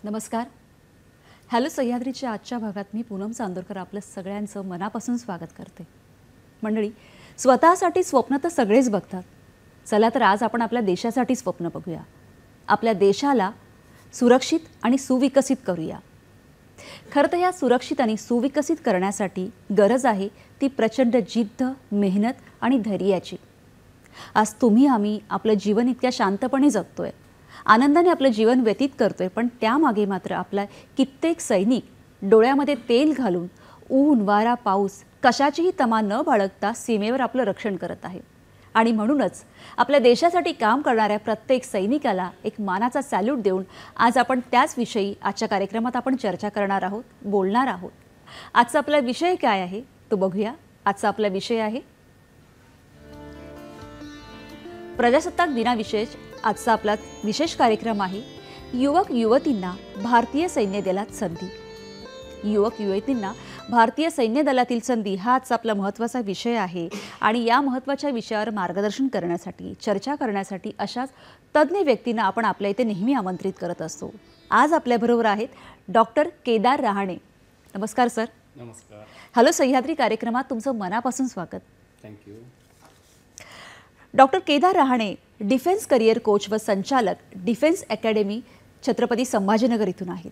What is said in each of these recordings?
नमस्कार. हॅलो सह्याद्रीच्या आजच्या भागात मी पूनम चांदोरकर आपलं सगळ्यांचं मनापासून स्वागत करते. मंडळी, स्वतःसाठी स्वप्न तर सगळेच बघतात. चला तर आज आपण आपल्या देशासाठी स्वप्न बघूया. आपल्या देशाला सुरक्षित आणि सुविकसित करूया. खरं तर या सुरक्षित आणि सुविकसित करण्यासाठी गरज आहे ती प्रचंड जिद्द, मेहनत आणि धैर्याची. आज तुम्ही आम्ही आपलं जीवन इतक्या शांतपणे जगतोय, आनंदाने आपलं जीवन व्यतीत करतोय, पण त्यामागे मात्र आपला कित्येक सैनिक डोळ्यामध्ये तेल घालून ऊन वारा पाऊस कशाचीही तमा न बाळगता सीमेवर आपलं रक्षण करत आहे. आणि म्हणूनच आपल्या देशासाठी काम करणाऱ्या प्रत्येक सैनिकाला एक मानाचा सॅल्यूट देऊन आज आपण त्याच विषयी आजच्या कार्यक्रमात आपण चर्चा करणार आहोत, बोलणार आहोत. आजचा आपला विषय काय आहे तो बघूया. आजचा आपला विषय आहे प्रजासत्ताक दिनाविशेष. आजचा आपला विशेष कार्यक्रम आहे युवक युवतींना भारतीय सैन्य दलात संधी. युवक युवतींना भारतीय सैन्य दलातील संधी हा आजचा आपला महत्त्वाचा विषय आहे. आणि या महत्त्वाच्या विषयावर मार्गदर्शन करण्यासाठी, चर्चा करण्यासाठी अशाच तज्ज्ञ व्यक्तींना आपण आपल्या इथे नेहमी आमंत्रित करत असतो. आज आपल्याबरोबर आहेत डॉक्टर केदार रहाणे. नमस्कार सर. नमस्कार. हॅलो सह्याद्री कार्यक्रमात तुमचं मनापासून स्वागत. Thank you. Doctor Kedar Rahane defence career coach व संचालक डिफेन्स अकॅडमी छत्रपती संभाजीनगर इथून आहेत.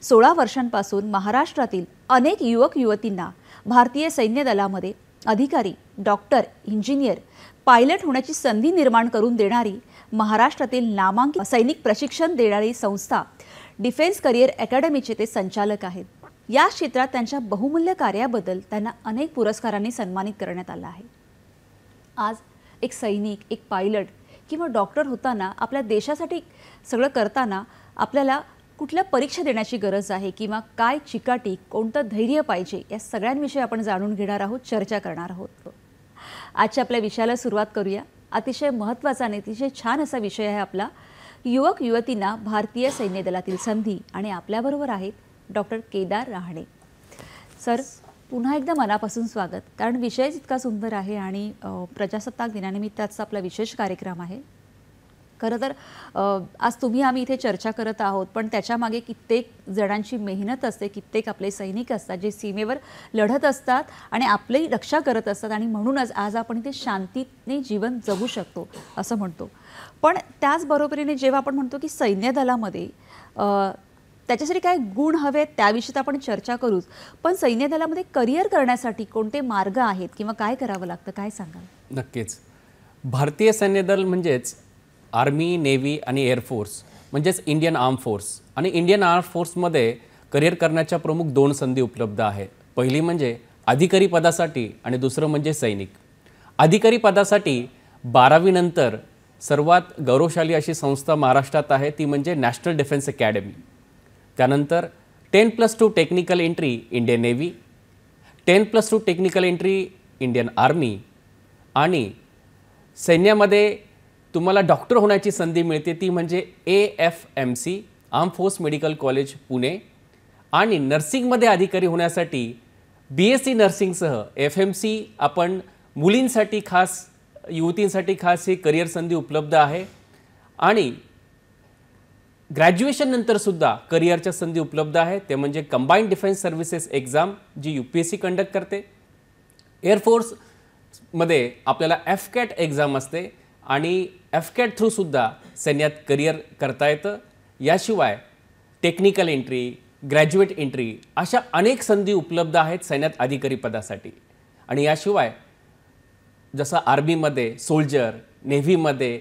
16 वर्षांपासून महाराष्ट्रातील अनेक युवक युवतींना भारतीय सैन्य दलामध्ये अधिकारी, डॉक्टर, इंजिनियर, पायलट होण्याची संधी निर्माण करून देणारी महाराष्ट्रातील नामांकित सैनिक प्रशिक्षण देणारी संस्था डिफेन्स करिअर अकॅडमीचे ते संचालक आहेत. या क्षेत्रात त्यांच्या बहुमूल्य कार्याबद्दल त्यांना अनेक पुरस्कारांनी सन्मानित करण्यात आलं आहे. आज एक सैनिक, एक पायलट किंवा डॉक्टर होताना, आपल्या देशासाठी सगळं करताना आपल्याला कुठल्या परीक्षा देण्याची गरज आहे किंवा काय चिकाटी, कोणतं धैर्य पाहिजे, या सगळ्यांविषयी आपण जाणून घेणार आहोत, चर्चा करणार आहोत. आजच्या आपल्या विषयाला सुरुवात करूया. अतिशय महत्त्वाचा आणि अतिशय छान असा विषय आहे आपला युवक युवतींना भारतीय सैन्य दलातील संधी. आणि आपल्याबरोबर आहेत डॉक्टर केदार रहाणे. सर, पुन्हा एकदा मनापासून स्वागत. कारण विषयच इतका सुंदर आहे आणि प्रजासत्ताक दिनानिमित्ताचा आपला विशेष कार्यक्रम आहे. खरं तर आज तुम्ही आम्ही इथे चर्चा करत आहोत, पण त्याच्यामागे कित्येक जणांची मेहनत असते, कित्येक आपले सैनिक असतात जे सीमेवर लढत असतात आणि आपली रक्षा करत असतात. आणि म्हणूनच आज आपण इथे शांतीने जीवन जगू शकतो असं म्हणतो. पण त्याचबरोबरीने जेव्हा आपण म्हणतो की सैन्य दलामध्ये त्याच्यासाठी काय गुण हवेत त्याविषयी आपण चर्चा करूच, पण सैन्य दलामध्ये करिअर करण्यासाठी कोणते मार्ग आहेत किंवा काय करावं लागतं, काय सांगाल? नक्कीच. भारतीय सैन्य दल म्हणजेच आर्मी, नेव्ही आणि एअरफोर्स म्हणजेच इंडियन आर्म फोर्स. आणि इंडियन आर्म फोर्समध्ये करिअर करण्याच्या प्रमुख 2 संधी उपलब्ध आहेत. पहिली म्हणजे अधिकारी पदासाठी आणि दुसरं म्हणजे सैनिक. अधिकारी पदासाठी 12वी नंतर सर्वात गौरवशाली अशी संस्था महाराष्ट्रात आहे, ती म्हणजे नॅशनल डिफेन्स अकॅडमी. त्यानंतर 10+2 technical entry Indian navy, 10+2 technical entry Indian army. आणि सैन्यामध्ये तुम्हाला डॉक्टर होण्याची संधी मिळते, ती म्हणजे AFMC arm force medical college Pune. आणि नर्सिंगमध्ये अधिकारी होण्यासाठी BSc नर्सिंगसह FMC आपण मुलींसाठी खास, युवतींसाठी खास ही करिअर संधी उपलब्ध आहे. आणि ग्रॅज्युएशन नंतर सुद्धा करिअरच्या संधी उपलब्ध आहेत, ते म्हणजे कंबाईंड डिफेन्स सर्व्हिसेस एक्झाम जी UPSC कंडक्ट करते. एअरफोर्समध्ये आपल्याला FCAT एक्झाम असते आणि FCAT थ्रू सुद्धा सैन्यात करिअर करता येतं. याशिवाय टेक्निकल एंट्री, ग्रॅज्युएट एंट्री अशा अनेक संधी उपलब्ध आहेत सैन्यात अधिकारी पदासाठी. आणि याशिवाय जसं आर्मीमध्ये सोल्जर, नेव्हीमध्ये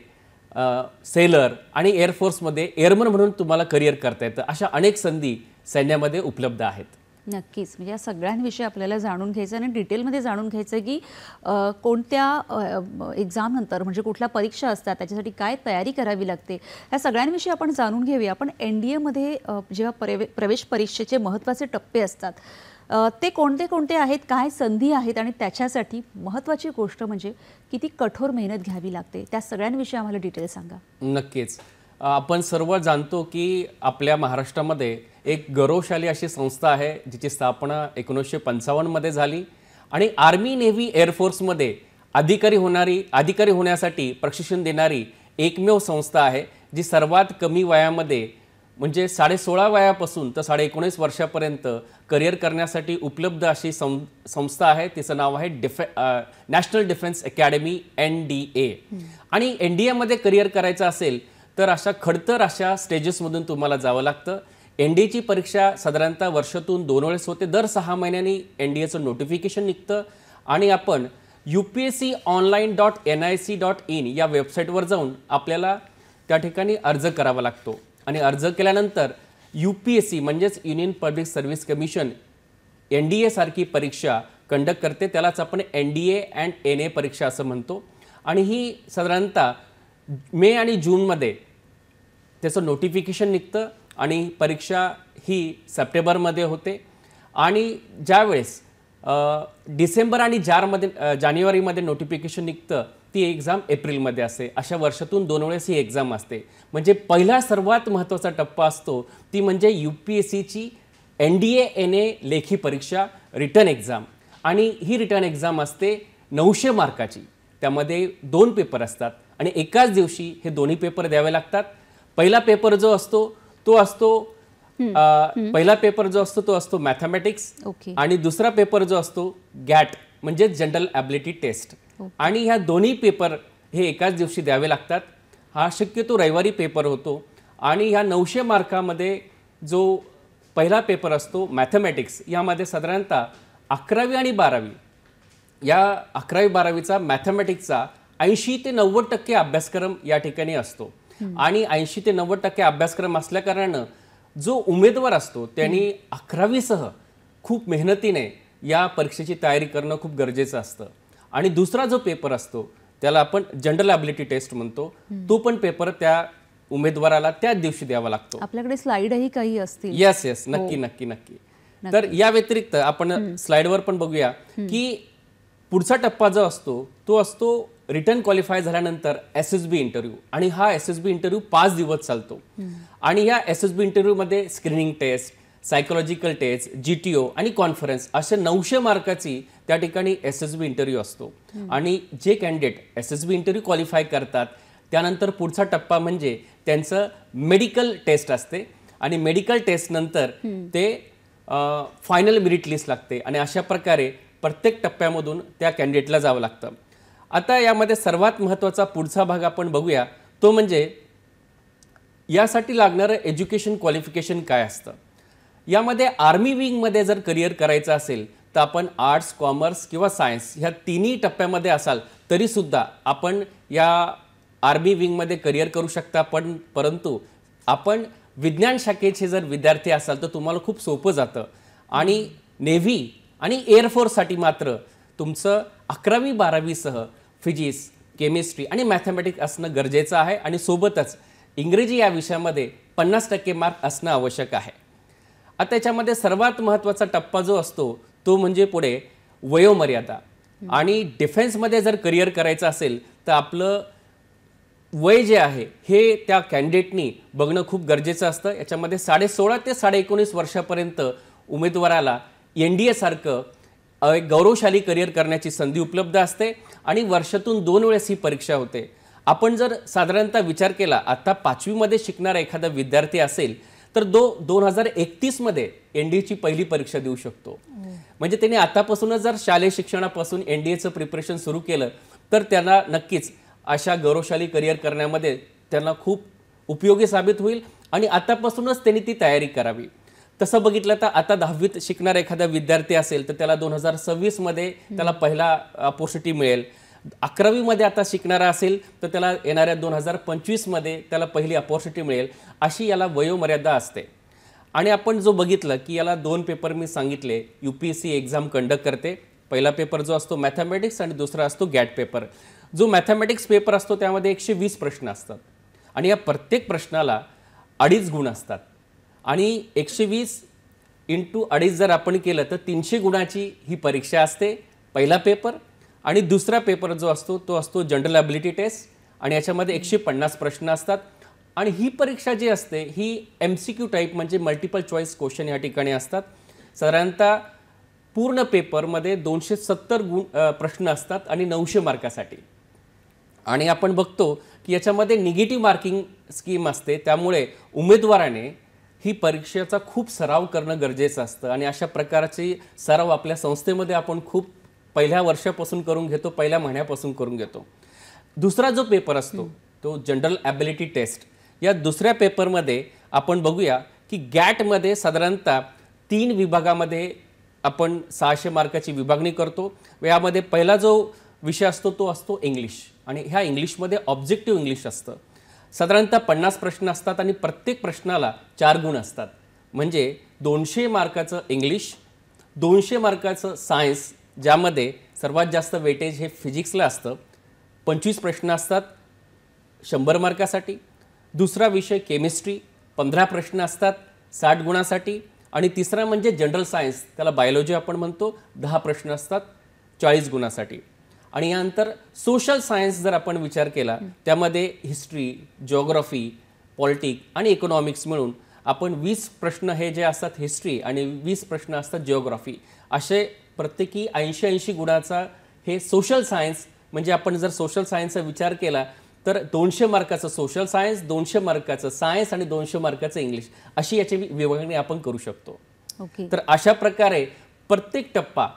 सेलर आणि एअरफोर्समध्ये एअरमन म्हणून तुम्हाला करिअर करता येतं. अशा अनेक संधी सैन्यामध्ये उपलब्ध आहेत. नक्कीच. म्हणजे या सगळ्यांविषयी आपल्याला जाणून घ्यायचं आणि डिटेलमध्ये जाणून घ्यायचं की कोणत्या एक्झामनंतर म्हणजे कुठल्या परीक्षा असतात, त्याच्यासाठी काय तयारी करावी लागते, या सगळ्यांविषयी आपण जाणून घेऊया. पण NDAमध्ये जेव्हा प्रवेश परीक्षेचे महत्त्वाचे टप्पे असतात ते कोणते कोणते आहेत, काय संधी आहेत आणि त्याच्यासाठी महत्त्वाची गोष्ट म्हणजे किती कठोर मेहनत घ्यावी लागते, त्या सगळ्यांविषयी आम्हाला डिटेल सांगा. नक्कीच. आपण सर्व जाणतो की आपल्या महाराष्ट्रामध्ये एक गौरवशाली अशी संस्था आहे जिची स्थापना 1955 मध्ये झाली आणि आर्मी, नेव्ही, एअरफोर्समध्ये अधिकारी होण्यासाठी प्रशिक्षण देणारी एकमेव संस्था आहे जी सर्वात कमी वयामध्ये म्हणजे 16.5 वयापासून तर 19.5 वर्षापर्यंत करिअर करण्यासाठी उपलब्ध अशी संस्था आहे. तिचं नाव आहे नॅशनल डिफेन्स अकॅडमी NDA. आणि NDAमध्ये करिअर करायचं असेल तर अशा खडतर अशा स्टेजेसमधून तुम्हाला जावं लागतं. NDAची परीक्षा साधारणतः वर्षातून 2 वेळेस होते. दर 6 महिन्यांनी NDAचं नोटिफिकेशन निघतं आणि आपण upsconline.nic.in या वेबसाईटवर जाऊन आपल्याला त्या ठिकाणी अर्ज करावा लागतो. आणि अर्ज केल्यानंतर UPSC म्हणजेच union public service commission NDA सारखी परीक्षा कंडक्ट करते. त्यालाच आपण NDA and NA परीक्षा असं म्हणतो. आणि ही साधारणतः मे आणि जूनमध्ये त्याचं नोटिफिकेशन निघतं आणि परीक्षा ही सप्टेंबरमध्ये होते. आणि ज्यावेळेस डिसेंबर आणि जानेवारीमध्ये नोटिफिकेशन निघतं ती एक्झाम एप्रिलमध्ये असते. अशा वर्षातून 2 वेळेस ही एक्झाम असते. म्हणजे पहिला सर्वात महत्त्वाचा टप्पा असतो ती म्हणजे UPSCची NDA NA लेखी परीक्षा रिटर्न एक्झाम. आणि ही रिटर्न एक्झाम असते 900 मार्काची. त्यामध्ये 2 पेपर असतात आणि एकाच दिवशी हे दोन्ही पेपर द्यावे लागतात. पहिला पेपर जो असतो तो असतो मॅथमॅटिक्स आणि दुसरा पेपर जो असतो गॅट म्हणजे जनरल ॲबिलिटी टेस्ट. आणि ह्या दोन्ही पेपर हे एकाच दिवशी द्यावे लागतात. हा शक्यतो रविवारी पेपर होतो. आणि ह्या 900 मार्कामध्ये जो पहिला पेपर असतो मॅथमॅटिक्स, यामध्ये साधारणतः 11वी आणि 12वी या 11वी-12वीचा मॅथमॅटिक्सचा 80 ते 90% अभ्यासक्रम या ठिकाणी असतो. आणि 80 ते 90% अभ्यासक्रम असल्याकारणानं जो उमेदवार असतो त्यांनी 11वीसह खूप मेहनतीने या परीक्षेची तयारी करणं खूप गरजेचं असतं. आणि दुसरा जो पेपर असतो त्याला आपण जनरल ॲबिलिटी टेस्ट म्हणतो. तो पण पेपर त्या उमेदवाराला त्याच दिवशी द्यावा लागतो. आपल्याकडे स्लाइडही काही असतील. येस नक्की. तर या व्यतिरिक्त आपण स्लाइडवर पण बघूया की पुढचा टप्पा जो असतो तो असतो रिटर्न क्वालिफाय झाल्यानंतर SSB इंटरव्ह्यू. आणि हा SSB इंटरव्ह्यू 5 दिवस चालतो. आणि या SSB इंटरव्ह्यूमध्ये screening test, psychological test, GTO आणि कॉन्फरन्स अशा 900 मार्काची त्या ठिकाणी SSB इंटरव्ह्यू असतो. आणि जे कॅन्डिडेट SSB इंटरव्ह्यू क्वालिफाय करतात त्यानंतर पुढचा टप्पा म्हणजे त्यांचं मेडिकल टेस्ट असते. आणि मेडिकल टेस्ट नंतर ते फायनल मेरिट लिस्ट लागते. आणि अशा प्रकारे प्रत्येक टप्प्यामधून त्या कॅन्डिडेटला जावं लागतं. आता यामध्ये सर्वात महत्त्वाचा पुढचा भाग आपण बघूया तो म्हणजे यासाठी लागणारं एज्युकेशन क्वालिफिकेशन काय असतं. यामध्ये आर्मी विंगमध्ये जर करिअर करायचं असेल तर आपण आर्ट्स, कॉमर्स किंवा सायन्स ह्या तिन्ही टप्प्यामध्ये असाल तरीसुद्धा आपण या आर्मी विंगमध्ये करिअर करू शकता. परंतु आपण विज्ञान शाखेचे जर विद्यार्थी असाल तर तुम्हाला खूप सोपं जातं. आणि नेव्ही आणि एअरफोर्ससाठी मात्र तुमचं 11वी-12वीसह फिजिक्स, केमिस्ट्री आणि मॅथमॅटिक्स असणं गरजेचं आहे. आणि सोबतच इंग्रजी या विषयामध्ये 50% मार्क असणं आवश्यक आहे. आता त्याच्यामध्ये सर्वात महत्त्वाचा टप्पा जो असतो तो म्हणजे पुढे वयोमर्यादा. आणि डिफेन्समध्ये जर करिअर करायचं असेल तर आपलं वय जे आहे हे त्या कॅन्डिडेटनी बघणं खूप गरजेचं असतं. याच्यामध्ये 16.5 ते 19.5 वर्षापर्यंत उमेदवाराला NDA सारखं एक गौरवशाली करिअर करण्याची संधी उपलब्ध असते. आणि वर्षातून 2 वेळेस ही परीक्षा होते. आपण जर साधारणतः विचार केला आता 5वीमध्ये शिकणारा एखादा विद्यार्थी असेल तर 2031 मध्ये NDAची पहिली परीक्षा देऊ शकतो. म्हणजे त्याने आतापासूनच जर शालेय शिक्षणापासून NDAचं प्रिपरेशन सुरू केलं तर त्यांना नक्कीच अशा गौरवशाली करिअर करण्यामध्ये त्यांना खूप उपयोगी साबित होईल. आणि आतापासूनच त्यांनी ती तयारी करावी. तसं बघितलं तर आता 10वीत शिकणारा एखादा विद्यार्थी असेल तर त्याला 2026 मध्ये त्याला पहिला अपॉर्च्युनिटी मिळेल. 11वी आता शिकणारा असेल तर त्याला येणाऱ्या 2025 मध्ये त्याला पहिली अपॉर्च्युनिटी मिळेल, अशी याला वयोमर्यादा असते. आणि आपण जो बघितलं की याला 2 पेपर मी सांगितले UPSC एक्झाम कंडक्ट करते. पहिला पेपर जो असतो मॅथमॅटिक्स आणि दुसरा असतो गॅट पेपर. जो मॅथमॅटिक्स पेपर असतो त्यामध्ये 120 प्रश्न असतात आणि या प्रत्येक प्रश्नाला 2.5 गुण असतात आणि 120 × 2.5 जर आपण केलं तर 300 गुणाची ही परीक्षा असते पहिला पेपर. आणि दुसरा पेपर जो असतो तो असतो जनरल ॲबिलिटी टेस्ट आणि याच्यामध्ये 150 प्रश्न असतात. आणि ही परीक्षा जी असते ही MCQ टाईप म्हणजे मल्टिपल चॉईस क्वेश्चन या ठिकाणी असतात. साधारणतः पूर्ण पेपरमध्ये 270 प्रश्न असतात आणि 900 मार्कासाठी. आणि आपण बघतो की याच्यामध्ये निगेटिव्ह मार्किंग स्कीम असते, त्यामुळे उमेदवाराने ही परीक्षेचा खूप सराव करणं गरजेचं असतं. आणि अशा प्रकारची सराव आपल्या संस्थेमध्ये आपण खूप पहिल्या वर्षापासून करून घेतो, पहिल्या महिन्यापासून करून घेतो. दुसरा जो पेपर असतो तो जनरल ॲबिलिटी टेस्ट. या दुसऱ्या पेपरमध्ये आपण बघूया की गॅटमध्ये साधारणतः 3 विभागामध्ये आपण 600 मार्काची विभागणी करतो. यामध्ये पहिला जो विषय असतो तो असतो इंग्लिश आणि ह्या इंग्लिशमध्ये ऑब्जेक्टिव्ह इंग्लिश असतं. साधारणतः 50 प्रश्न असतात आणि प्रत्येक प्रश्नाला 4 गुण असतात. म्हणजे 200 मार्काचं इंग्लिश, 200 मार्काचं सायन्स, ज्यामध्ये सर्वात जास्त वेटेज हे फिजिक्सला असतं. 25 प्रश्न असतात 100 मार्कासाठी. दुसरा विषय केमिस्ट्री, 15 प्रश्न असतात 60 गुणासाठी. आणि तिसरा म्हणजे जनरल सायन्स, त्याला बायोलॉजी आपण म्हणतो, 10 प्रश्न असतात 40 गुणासाठी. आणि यानंतर सोशल सायन्स जर आपण विचार केला त्यामध्ये हिस्ट्री, जिओग्राफी, पॉलिटिक आणि इकॉनॉमिक्स मिळून आपण 20 प्रश्न हे जे असतात हिस्ट्री आणि 20 प्रश्न असतात जिओग्राफी, असे प्रत्येकी 80-80 गुणाचा हे सोशल सायन्स. म्हणजे आपण जर सोशल सायन्सचा विचार केला तर 200 मार्काचं सोशल सायन्स, 200 मार्काचं सायन्स आणि 200 मार्काचं इंग्लिश, अशी याची विभागणी आपण करू शकतो. तर अशा प्रकारे प्रत्येक टप्पा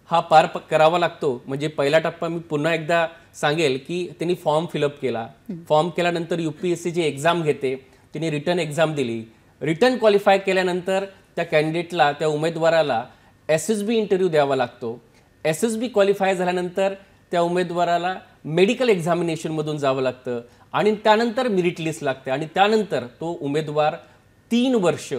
हा पार करावा लागतो. म्हणजे पहिला टप्पा मी पुन्हा एकदा सांगेल की त्यांनी फॉर्म फिलअप केला. फॉर्म केल्यानंतर UPSC जी एक्झाम घेते तिने रिटर्न एक्झाम दिली. रिटर्न क्वालिफाय केल्यानंतर त्या कॅन्डिडेटला, त्या उमेदवाराला SSB इंटरव्ह्यू द्यावा लागतो. SSB क्वालिफाय झाल्यानंतर त्या उमेदवाराला मेडिकल एक्झामिनेशनमधून जावं लागतं आणि त्यानंतर मेरिट लिस्ट लागते. आणि त्यानंतर तो उमेदवार 3 वर्ष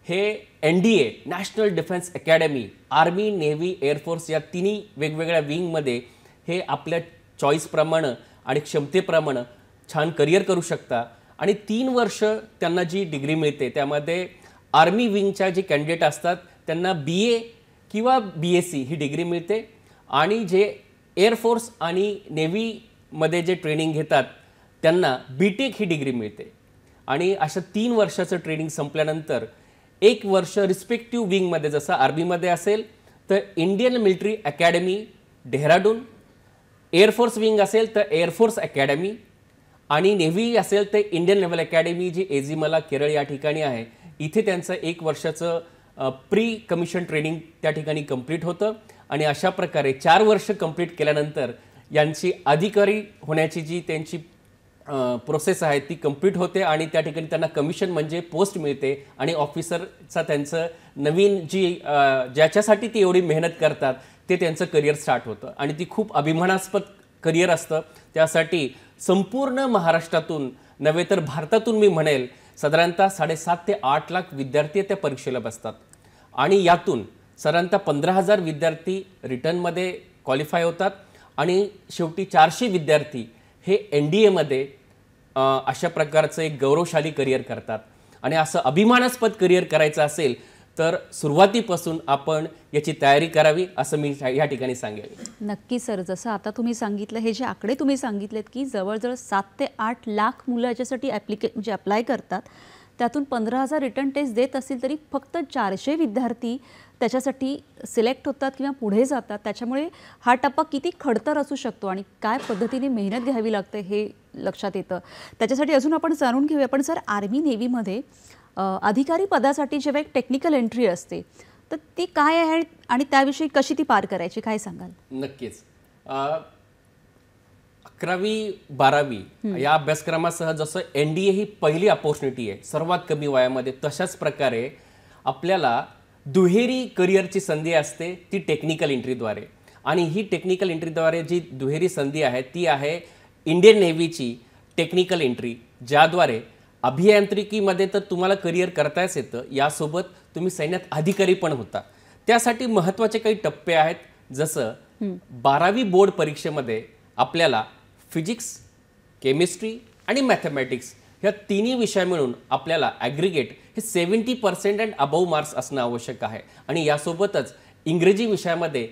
हे NDA national defence academy, army, navy, air force या तिन्ही वेगवेगळ्या विंगमध्ये हे आपल्या चॉईसप्रमाणे आणि क्षमतेप्रमाणे छान करिअर करू शकता. आणि 3 वर्ष त्यांना जी डिग्री मिळते त्यामध्ये आर्मी विंगच्या जे कॅन्डिडेट असतात त्यांना BA किंवा BSc ही डिग्री मिळते. आणि जे एअरफोर्स आणि नेव्हीमध्ये जे ट्रेनिंग घेतात त्यांना BTech ही डिग्री मिळते. आणि अशा 3 वर्षाचं ट्रेनिंग संपल्यानंतर 1 वर्ष रिस्पेक्टिव्ह विंगमध्ये, जसं आर्मीमध्ये असेल तर Indian military academy Dehradun, air force wing असेल तर एअरफोर्स अकॅडमी, आणि नेव्ही असेल तर इंडियन नेव्हल अकॅडमी जी एझिमला केरळ या ठिकाणी आहे, इथे त्यांचं 1 वर्षाचं प्री कमिशन ट्रेनिंग त्या ठिकाणी कंप्लीट होतं. आणि अशा प्रकारे 4 वर्ष कंप्लीट केल्यानंतर यांची अधिकारी होण्याची जी त्यांची प्रोसेस आहे ती कंप्लीट होते आणि त्या ठिकाणी त्यांना कमिशन म्हणजे पोस्ट मिळते आणि ऑफिसरचा त्यांचं नवीन ज्याच्यासाठी ती एवढी मेहनत करतात ते त्यांचं करिअर स्टार्ट होतं. आणि ती खूप अभिमानास्पद करिअर असतं. त्यासाठी संपूर्ण महाराष्ट्रातून नव्हे तर भारतातून मी म्हणेल साधारणतः 7.5 ते 8 लाख विद्यार्थी त्या परीक्षेला बसतात. आणि यातून साधारणतः 15,000 विद्यार्थी रिटर्नमध्ये क्वालिफाय होतात आणि शेवटी 400 विद्यार्थी हे NDAमध्ये अशा प्रकारचं एक गौरवशाली करिअर करतात. आणि असं अभिमानास्पद करिअर करायचं असेल तर सुरुवातीपासून आपण याची तयारी करावी असं मी या ठिकाणी सांगेल. नक्की सर, जसं आता तुम्ही सांगितलं, हे जे आकडे तुम्ही सांगितलेत की जवळजवळ 7 ते 8 लाख मुलं याच्यासाठी म्हणजे अप्लाय करतात, त्यातून 15,000 रिटर्न टेस्ट देत असतील तरी फक्त 400 विद्यार्थी त्याच्यासाठी सिलेक्ट होतात किंवा पुढे जातात. त्याच्यामुळे हा टप्पा किती खडतर असू शकतो आणि काय पद्धतीने मेहनत घ्यावी लागते हे लक्षात येतं. त्याच्यासाठी अजून आपण जाणून घेऊया. पण सर, आर्मी नेव्हीमध्ये अधिकारी पदासाठी जेव्हा एक टेक्निकल एंट्री असते तर ती काय आहे आणि त्याविषयी कशी ती पार करायची, काय सांगाल? नक्कीच. 11वी-12वी या अभ्यासक्रमासह जसं NDA ही पहिली अपॉर्च्युनिटी आहे सर्वात कमी वयामध्ये, तशाच प्रकारे आपल्याला दुहेरी करिअरची संधी असते, ती टेक्निकल एंट्रीद्वारे. आणि ही टेक्निकल एंट्रीद्वारे जी दुहेरी संधी आहे ती आहे इंडियन नेव्हीची टेक्निकल एंट्री, ज्याद्वारे अभियांत्रिकीमध्ये तर तुम्हाला करिअर करताच येतं, यासोबत तुम्ही सैन्यात अधिकारी पण होता. त्यासाठी महत्त्वाचे काही टप्पे आहेत, जसं 12वी बोर्ड परीक्षेमध्ये आपल्याला फिजिक्स, केमिस्ट्री आणि मॅथमॅटिक्स ह्या तिन्ही विषय मिळून आपल्याला ॲग्रिगेट हे 70% अँड अबव मार्क्स असणं आवश्यक आहे. आणि यासोबतच इंग्रजी विषयामध्ये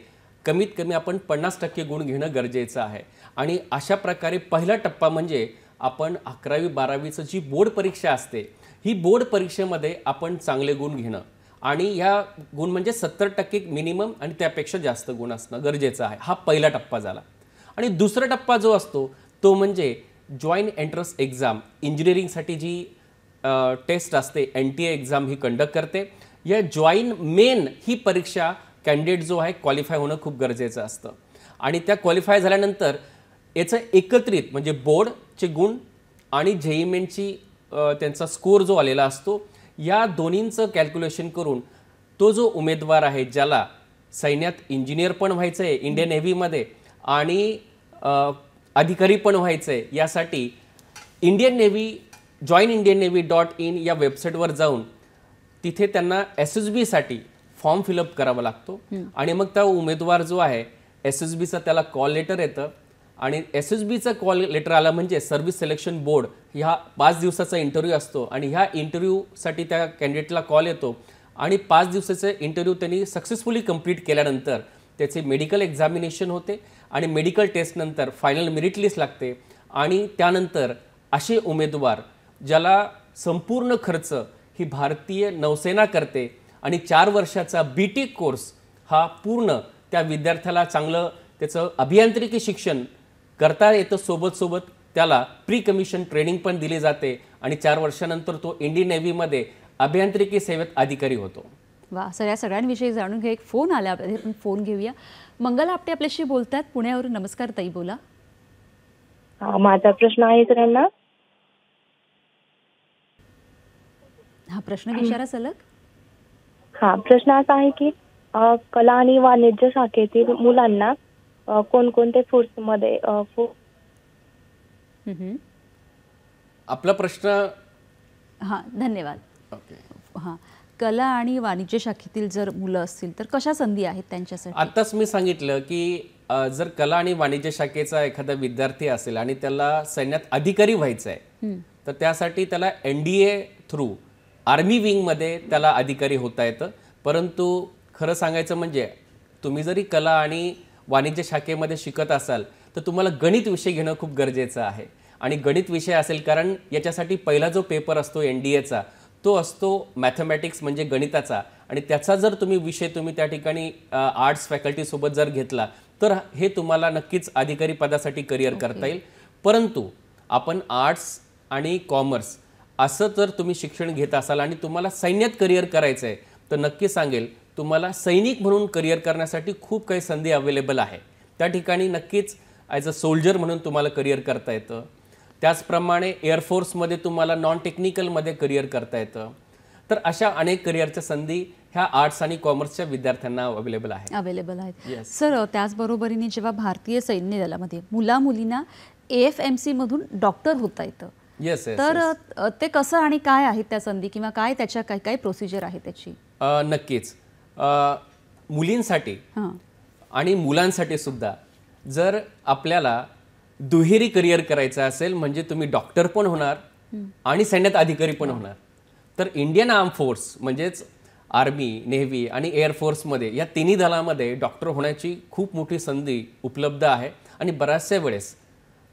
कमीत कमी आपण 50% गुण घेणं गरजेचं आहे. आणि अशा प्रकारे पहिला टप्पा म्हणजे आपण 11वी 12वीचं जी बोर्ड परीक्षा असते, ही बोर्ड परीक्षेमध्ये आपण चांगले गुण घेणं, आणि ह्या गुण म्हणजे 70% मिनिमम आणि त्यापेक्षा जास्त गुण असणं गरजेचं आहे. हा पहिला टप्पा झाला. आणि दुसरा टप्पा जो असतो तो म्हणजे जॉईंट एंट्रन्स एक्झाम, इंजिनिअरिंगसाठी जी टेस्ट असते, NTA एक्झाम ही कंडक्ट करते. या जॉईंट मेन ही परीक्षा कॅन्डिडेट जो आहे क्वालिफाय होणं खूप गरजेचं असतं. आणि त्या क्वालिफाय झाल्यानंतर याचं एकत्रित म्हणजे बोर्डचे गुण आणि JEE मेनची त्यांचा स्कोअर जो आलेला असतो, या दोन्हींचं कॅल्क्युलेशन करून तो जो उमेदवार आहे, ज्याला सैन्यात इंजिनियर पण व्हायचं आहे इंडियन नेव्हीमध्ये आणि अधिकारी पण व्हायचं आहे, यासाठी इंडियन नेव्ही joinIndianNavy.in या वेबसाईटवर जाऊन तिथे त्यांना SSBसाठी फॉर्म फिलअप करावा लागतो. आणि मग त्या उमेदवार जो आहे SSBचा त्याला कॉल लेटर येतं, आणि SSBचं कॉल लेटर आलं म्हणजे सर्व्हिस सिलेक्शन बोर्ड ह्या 5 दिवसाचा इंटरव्ह्यू असतो. आणि ह्या इंटरव्ह्यूसाठी त्या कॅन्डिडेटला कॉल येतो, आणि 5 दिवसाचे इंटरव्ह्यू त्यांनी सक्सेसफुली कंप्लीट केल्यानंतर त्याचे मेडिकल एक्झामिनेशन होते, आणि मेडिकल टेस्टनंतर फायनल मेरिट लिस्ट लागते. आणि त्यानंतर असे उमेदवार ज्याला संपूर्ण खर्च ही भारतीय नौसेना करते, आणि 4 वर्षाचा BTech कोर्स हा पूर्ण त्या विद्यार्थ्याला चांगलं त्याचं अभियांत्रिकी शिक्षण करता येतं, सोबत त्याला प्री कमिशन ट्रेनिंग पण दिली जाते, आणि 4 वर्षानंतर तो इंडियन नेव्हीमध्ये अभियांत्रिकी सेवेत अधिकारी होतो. वा, सगळ्यांविषयी जाणून घ्या. एक फोन आला, आपण फोन घेऊया. मंगला आपटे आपल्याशी बोलतात पुण्यावरून. नमस्कार ताई, बोला. माझा प्रश्न आहे सरांना. हा प्रश्न विचारा सलग. प्रश्न असा आहे की कला आणि वाणिज्य शाखेतील मुलांना कोणकोणते कोर्समध्ये आपला प्रश्न. हां, धन्यवाद. ओके. हां, कला आणि वाणिज्य शाखेतील जर मुलं असतील तर कशा संधी आहेत त्यांच्यासाठी? आत्ताच मी सांगितलं की जर कला आणि वाणिज्य शाखेचा एखादा विद्यार्थी असेल आणि त्याला सैन्यात अधिकारी व्हायचं आहे, तर त्यासाठी त्याला NDA थ्रू आर्मी विंगमध्ये त्याला अधिकारी होता येतं. परंतु खरं सांगायचं म्हणजे तुम्ही जरी कला आणि वाणिज्य शाखेमध्ये शिकत असाल तर तुम्हाला गणित विषय घेणं खूप गरजेचं आहे. आणि गणित विषय असेल कारण याच्यासाठी पहिला जो पेपर असतो NDAचा तो असतो मॅथमॅटिक्स म्हणजे गणिताचा, आणि त्याचा जर विषय तुम्ही त्या ठिकाणी आर्ट्स फॅकल्टीसोबत जर घेतला तर हे तुम्हाला नक्कीच अधिकारी पदासाठी करिअर करता येईल. परंतु आपण आर्ट्स आणि कॉमर्स असं जर तुम्ही शिक्षण घेत असाल आणि तुम्हाला सैन्यात करिअर करायचं आहे तर नक्की सांगेल तुम्हाला सैनिक म्हणून करिअर करण्यासाठी खूप काही संधी अवेलेबल आहे. त्या ठिकाणी नक्कीच ॲज अ सोल्जर म्हणून तुम्हाला करिअर करता येतं. त्याचप्रमाणे एअरफोर्समध्ये तुम्हाला नॉन टेक्निकलमध्ये करिअर करता येतं. तर अशा अनेक करिअरच्या संधी ह्या आर्ट्स आणि कॉमर्सच्या विद्यार्थ्यांना अवेलेबल आहेत. सर, त्याचबरोबरीने जेव्हा भारतीय सैन्य दलामध्ये मुलींना AFMC मधून डॉक्टर होता येतं, तर ते कसं आणि काय आहेत त्या संधी, किंवा काय त्याच्या काय काय प्रोसिजर आहे त्याची? नक्कीच मुलींसाठी आणि मुलांसाठी सुद्धा जर आपल्याला दुहेरी करिअर करायचं असेल म्हणजे तुम्ही डॉक्टर पण होणार आणि सैन्यात अधिकारी पण होणार, तर इंडियन आर्म फोर्स म्हणजेच आर्मी, नेव्ही आणि एअरफोर्समध्ये या तिन्ही दलामध्ये डॉक्टर होण्याची खूप मोठी संधी उपलब्ध आहे. आणि बऱ्याचशा वेळेस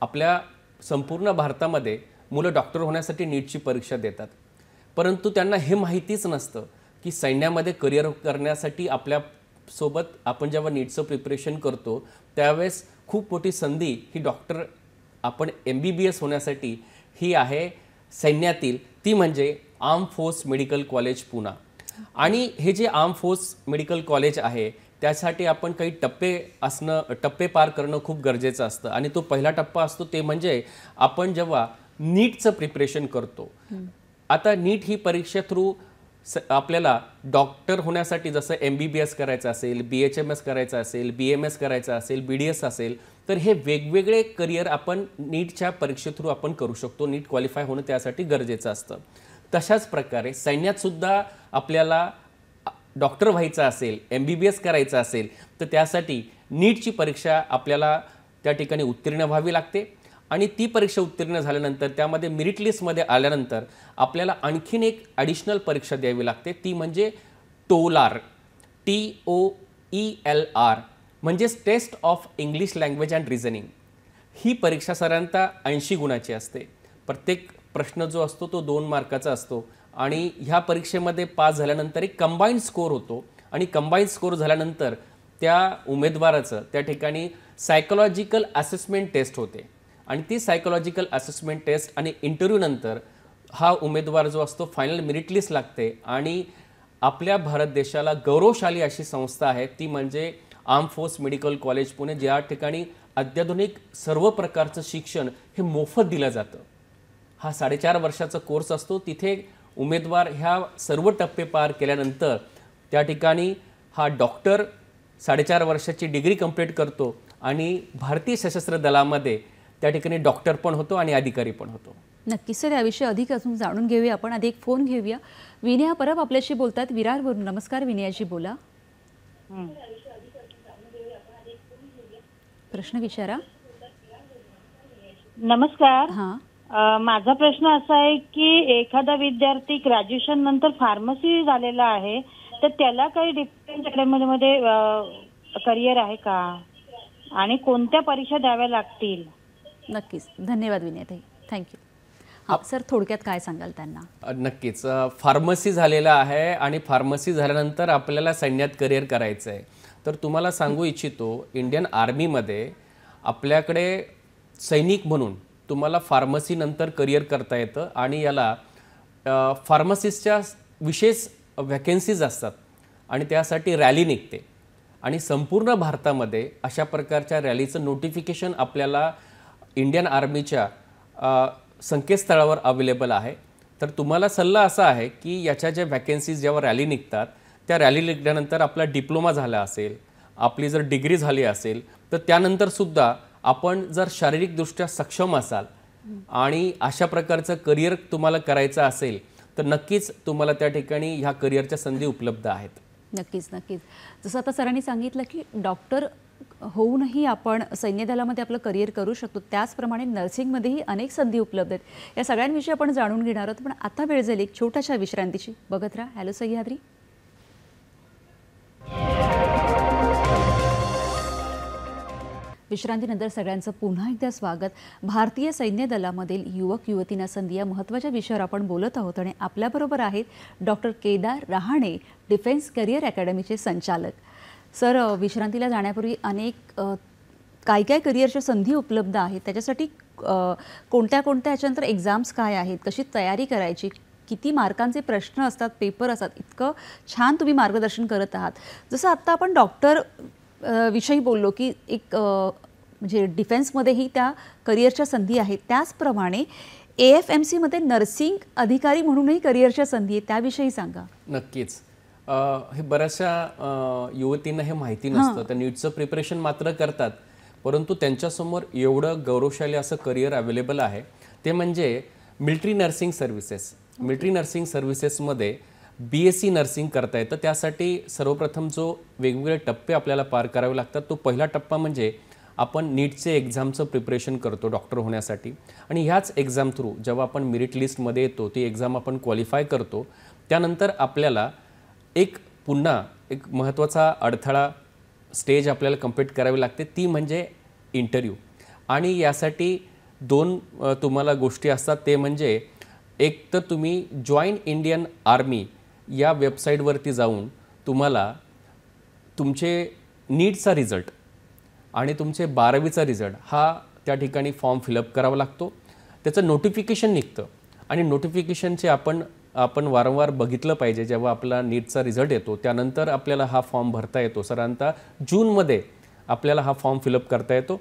आपल्या संपूर्ण भारतामध्ये मुलं डॉक्टर होण्यासाठी नीटची परीक्षा देतात, परंतु त्यांना हे माहितीच नसतं की सैन्यामध्ये करिअर करण्यासाठी आपल्यासोबत आपण जेव्हा नीटचं प्रिपरेशन करतो त्यावेळेस खूप मोठी संधी ही डॉक्टर आपण MBBS होण्यासाठी ही आहे सैन्यातील, ती म्हणजे arm force medical college Poona. आणि हे जे आर्म फोर्स मेडिकल कॉलेज आहे त्यासाठी आपण काही टप्पे पार करणं खूप गरजेचं असतं. आणि तो पहिला टप्पा असतो ते म्हणजे आपण जेव्हा नीटचं प्रिपरेशन करतो. आता नीट ही परीक्षा थ्रू आपल्याला डॉक्टर होण्यासाठी जसं MBBS करायचं असेल, BHMS करायचं असेल, BMS करायचं असेल, BDS असेल, तर हे वेगवेगळे करिअर आपण नीटच्या परीक्षे थ्रू आपण करू शकतो. नीट क्वालिफाय होणं त्यासाठी गरजेचं असतं. तशाच प्रकारे सैन्यात सुद्धा आपल्याला डॉक्टर व्हायचं असेल, MBBS करायचं असेल, तर त्यासाठी नीटची परीक्षा आपल्याला त्या ठिकाणी उत्तीर्ण व्हावी लागते. आणि ती परीक्षा उत्तीर्ण झाल्यानंतर त्यामध्ये मेरिट लिस्टमध्ये आल्यानंतर आपल्याला आणखीन एक ॲडिशनल परीक्षा द्यावी लागते. ती म्हणजे TOELR, TOELR, म्हणजेच test of English language and reasoning. ही परीक्षा साधारणतः 80 गुणाची असते. प्रत्येक प्रश्न जो असतो तो 2 मार्काचा असतो आणि ह्या परीक्षेमध्ये पास झाल्यानंतर एक कंबाईंड स्कोर होतो आणि कंबाईंड स्कोर झाल्यानंतर त्या उमेदवाराचं त्या ठिकाणी सायकोलॉजिकल असेसमेंट टेस्ट होते आणि ती सायकोलॉजिकल असेसमेंट टेस्ट आणि इंटरव्ह्यूनंतर हा उमेदवार जो असतो फायनल मेरिट लिस्ट लागते. आणि आपल्या भारत देशाला गौरवशाली अशी संस्था आहे ती म्हणजे arm force medical college Pune, ज्या ठिकाणी अत्याधुनिक सर्व प्रकारचं शिक्षण हे मोफत दिलं जातं. हा 4.5 वर्षाचा कोर्स असतो. तिथे उमेदवार ह्या सर्व टप्पे पार केल्यानंतर त्या ठिकाणी हा डॉक्टर 4.5 वर्षाची डिग्री कंप्लीट करतो आणि भारतीय सशस्त्र दलामध्ये त्या ठिकाणी डॉक्टर पण होतो आणि अधिकारी पण होतो. नक्कीच सर, याविषयी अधिक अजून जाणून घेऊया. आपण आधी एक फोन घेऊया. विनया परब आपल्याशी बोलतात विरारवरून. नमस्कार विनयाजी, बोला. प्रश्न विचारा. नमस्कार. हां, माझा प्रश्न असा आहे की एखादा विद्यार्थी ग्रॅज्युएशन नंतर फार्मसी झालेला आहे, तर त्याला काही डिफेन्स अकॅडमीमध्ये करिअर आहे का आणि कोणत्या परीक्षा द्याव्या लागतील? नक्कीच. धन्यवाद विनयताई, थँक्यू. हां सर, थोडक्यात काय सांगाल त्यांना? नक्कीच. फार्मसी झालेला आहे आणि फार्मसी झाल्यानंतर आपल्याला सैन्यात करिअर करायचं आहे. तर तुम्हाला सांगू इच्छितो, इंडियन आर्मीमध्ये आपल्याकडे सैनिक म्हणून तुम्हाला फार्मसीनंतर करिअर करता येतं आणि याला फार्मसिस्टच्या विशेष व्हॅकन्सीज असतात आणि त्यासाठी रॅली निघते आणि संपूर्ण भारतामध्ये अशा प्रकारच्या रॅलीचं नोटिफिकेशन आपल्याला इंडियन आर्मीच्या संकेतस्थळावर अवेलेबल आहे. तर तुम्हाला सल्ला असा आहे की याच्या ज्या व्हॅकन्सीज जेव्हा रॅली निघतात त्या रॅली निघल्यानंतर आपला डिप्लोमा झाला असेल, आपली जर डिग्री झाली असेल, तर त्यानंतरसुद्धा आपण जर शारीरिकदृष्ट्या सक्षम असाल आणि अशा प्रकारचं करिअर तुम्हाला करायचं असेल तर नक्कीच तुम्हाला त्या ठिकाणी ह्या करिअरच्या संधी उपलब्ध आहेत. नक्कीच नक्कीच. जसं आता सरांनी सांगितलं की डॉक्टर होऊनही आपण सैन्य दलामध्ये आपलं करिअर करू शकतो, त्याचप्रमाणे नर्सिंगमध्येही अनेक संधी उपलब्ध आहेत. या सगळ्यांविषयी आपण जाणून घेणार आहोत, पण आता वेळ झाली एक छोट्याशा विश्रांतीची. बघत राहा हॅलो सह्याद्री. विश्रांतीनंतर सगळ्यांचं पुन्हा एकदा स्वागत. भारतीय सैन्य दलामधील युवक युवतींना संधी या महत्त्वाच्या विषयावर आपण बोलत आहोत आणि आपल्याबरोबर आहेत doctor Kedar Rahane, defence career अकॅडमीचे संचालक. सर, विश्रांतीला जाण्यापूर्वी अनेक काय काय करिअरच्या संधी उपलब्ध आहेत, त्याच्यासाठी कोणत्या कोणत्या याच्यानंतर एक्झाम्स काय आहेत, कशी तयारी करायची, किती मार्कांचे प्रश्न असतात, पेपर असतात, इतकं छान तुम्ही मार्गदर्शन करत आहात. जसं आत्ता आपण डॉक्टर विषयी बोललो की एक म्हणजे डिफेन्समध्येही त्या करिअरच्या संधी आहेत, त्याचप्रमाणे AFMCमध्ये नर्सिंग अधिकारी म्हणूनही करिअरच्या संधी आहेत, त्याविषयी सांगा. नक्कीच. हे बऱ्याचशा युवतींना हे माहिती नसतं. तर नीटचं प्रिपरेशन मात्र करतात, परंतु त्यांच्यासमोर एवढं गौरवशाली असं करिअर अवेलेबल आहे, ते म्हणजे military nursing services. Military nursing सर्व्हिसेसमध्ये BSc नर्सिंग करता येतं. त्यासाठी सर्वप्रथम जो वेगवेगळे टप्पे आपल्याला पार करावे लागतात, तो पहिला टप्पा म्हणजे आपण नीटचे एक्झामचं प्रिपरेशन करतो डॉक्टर होण्यासाठी आणि ह्याच एक्झाम थ्रू जेव्हा आपण मेरिट लिस्टमध्ये येतो ती एक्झाम आपण क्वालिफाय करतो. त्यानंतर आपल्याला पुन्हा एक महत्त्वाचा अडथळा स्टेज आपल्याला कंप्लीट करावी लागते, ती म्हणजे इंटरव्ह्यू. आणि यासाठी 2 तुम्हाला गोष्टी असतात. ते म्हणजे एक तर तुम्ही जॉईन इंडियन आर्मी या वेबसाईटवरती जाऊन तुम्हाला तुमचे नीटचा रिझल्ट आणि तुमचे 12वीचा रिझल्ट हा त्या ठिकाणी फॉर्म फिलअप करावा लागतो. त्याचं नोटिफिकेशन निघतं आणि नोटिफिकेशनचे आपण वारंवार बघितलं पाहिजे. जेव्हा आपला नीटचा रिझल्ट येतो त्यानंतर आपल्याला हा फॉर्म भरता येतो. साधारणतः जूनमध्ये आपल्याला हा फॉर्म फिलअप करता येतो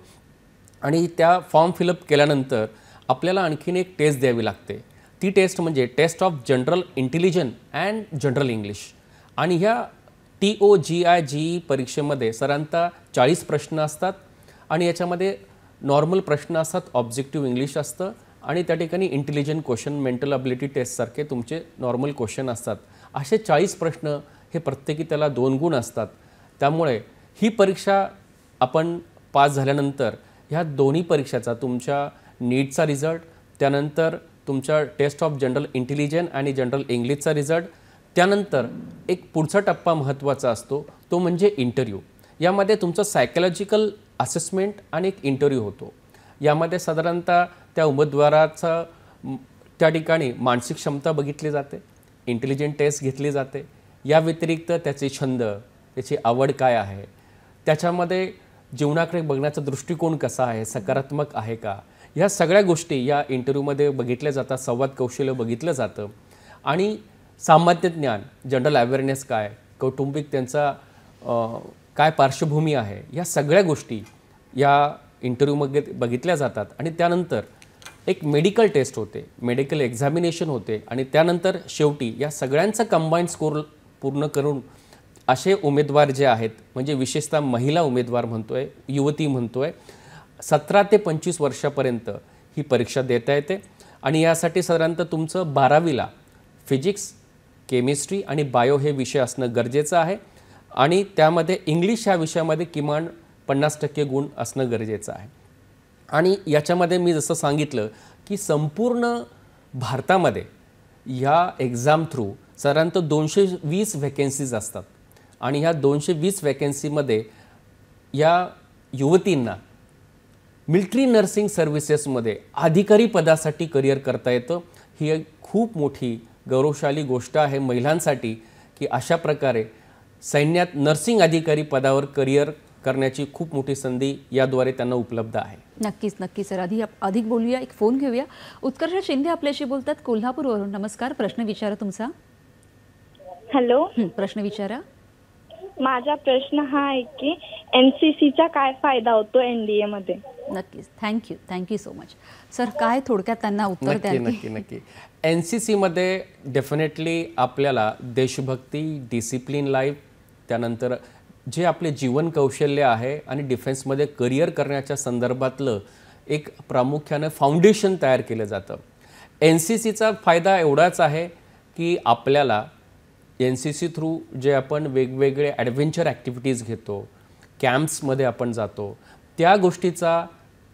आणि त्या फॉर्म फिलअप केल्यानंतर आपल्याला आणखीन एक टेस्ट द्यावी लागते. ती टेस्ट म्हणजे test of general intelligence and general English. आणि ह्या TOGIGE परीक्षेमध्ये साधारणतः 40 प्रश्न असतात आणि याच्यामध्ये नॉर्मल प्रश्न असतात, ऑब्जेक्टिव्ह इंग्लिश असतं आणि त्या ठिकाणी इंटेलिजंट क्वेश्चन, मेंटल अबिलिटी टेस्टसारखे तुमचे नॉर्मल क्वेश्चन असतात. असे 40 प्रश्न हे प्रत्येकी त्याला 2 गुण असतात. त्यामुळे ही परीक्षा आपण पास झाल्यानंतर ह्या दोन्ही परीक्षाचा तुमच्या नीटचा रिझल्ट, त्यानंतर तुमच्या टेस्ट ऑफ जनरल इंटेलिजन्स आणि जनरल इंग्लिशचा रिझल्ट, त्यानंतर एक पुढचा टप्पा महत्त्वाचा असतो तो म्हणजे इंटरव्ह्यू. यामध्ये तुमचं सायकोलॉजिकल असेसमेंट आणि एक इंटरव्ह्यू होतो. यामध्ये साधारणतः त्या उमेदवाराचं त्या ठिकाणी मानसिक क्षमता बघितली जाते, इंटेलिजंट टेस्ट घेतली जाते. या व्यतिरिक्त त्याचे छंद, त्याची आवड काय आहे, त्याच्यामध्ये जीवनाकडे बघण्याचा दृष्टिकोन कसा आहे, सकारात्मक आहे का, ह्या सगळ्या गोष्टी या इंटरव्ह्यूमध्ये बघितल्या जातात. संवाद कौशल्य बघितलं जातं आणि सामान्य ज्ञान, जनरल अवेअरनेस काय, कौटुंबिक त्यांचा काय पार्श्वभूमी आहे, या सगळ्या गोष्टी या इंटरव्ह्यूमध्ये बघितल्या जातात. आणि त्यानंतर एक मेडिकल टेस्ट होते, मेडिकल एक्झामिनेशन होते आणि त्यानंतर शेवटी या सगळ्यांचा कंबाईंड स्कोर पूर्ण करून असे उमेदवार जे आहेत, म्हणजे विशेषतः महिला उमेदवार म्हणतोय, युवती म्हणतोय, 17 ते 25 वर्षापर्यंत ही परीक्षा देता येते. आणि यासाठी साधारणतः तुमचं 12वीला फिजिक्स, केमिस्ट्री आणि बायो हे विषय असणं गरजेचं आहे आणि त्यामध्ये इंग्लिश ह्या विषयामध्ये किमान 50% गुण असणं गरजेचं आहे. आणि याच्यामध्ये मी जसं सांगितलं की संपूर्ण भारतामध्ये या एक्झाम थ्रू साधारणतः 220 व्हॅकन्सीज असतात आणि ह्या 220 व्हॅकन्सीमध्ये या युवतींना मिलिटरी नर्सिंग सर्व्हिसेसमध्ये अधिकारी पदासाठी करिअर करता येतं. ही एक खूप मोठी गौरवशाली गोष्ट आहे महिलांसाठी की अशा प्रकारे सैन्यात नर्सिंग अधिकारी पदावर करिअर करण्याची खूप मोठी संधी याद्वारे त्यांना उपलब्ध आहे. नक्कीच नक्कीच सर. अधिक बोलूया, एक फोन घेऊया. उत्कर्ष शिंदे आपल्याशी बोलतात कोल्हापूरवरून. नमस्कार, प्रश्न विचारा तुमचा. हॅलो, प्रश्न विचारा. माझा प्रश्न हा आहे की NCCचा काय फायदा होतो NDA मध्ये? नक्कीच, थँक्यू सो मच. सर, काय थोडक्यात त्यांना उत्तर द्याल? नक्की. NCC मध्ये डेफिनेटली आपल्याला देशभक्ती, डिसिप्लिन लाईफ, त्यानंतर जे आपले जीवन कौशल्य आहे आणि डिफेन्समध्ये करिअर करण्याच्या संदर्भातलं एक प्रामुख्याने फाउंडेशन तयार केलं जातं. NCCचा फायदा एवढाच आहे की आपल्याला NCC थ्रू जे आपण वेगवेगळे ॲडव्हेंचर ॲक्टिव्हिटीज घेतो, कॅम्प्समध्ये आपण जातो, त्या गोष्टीचा,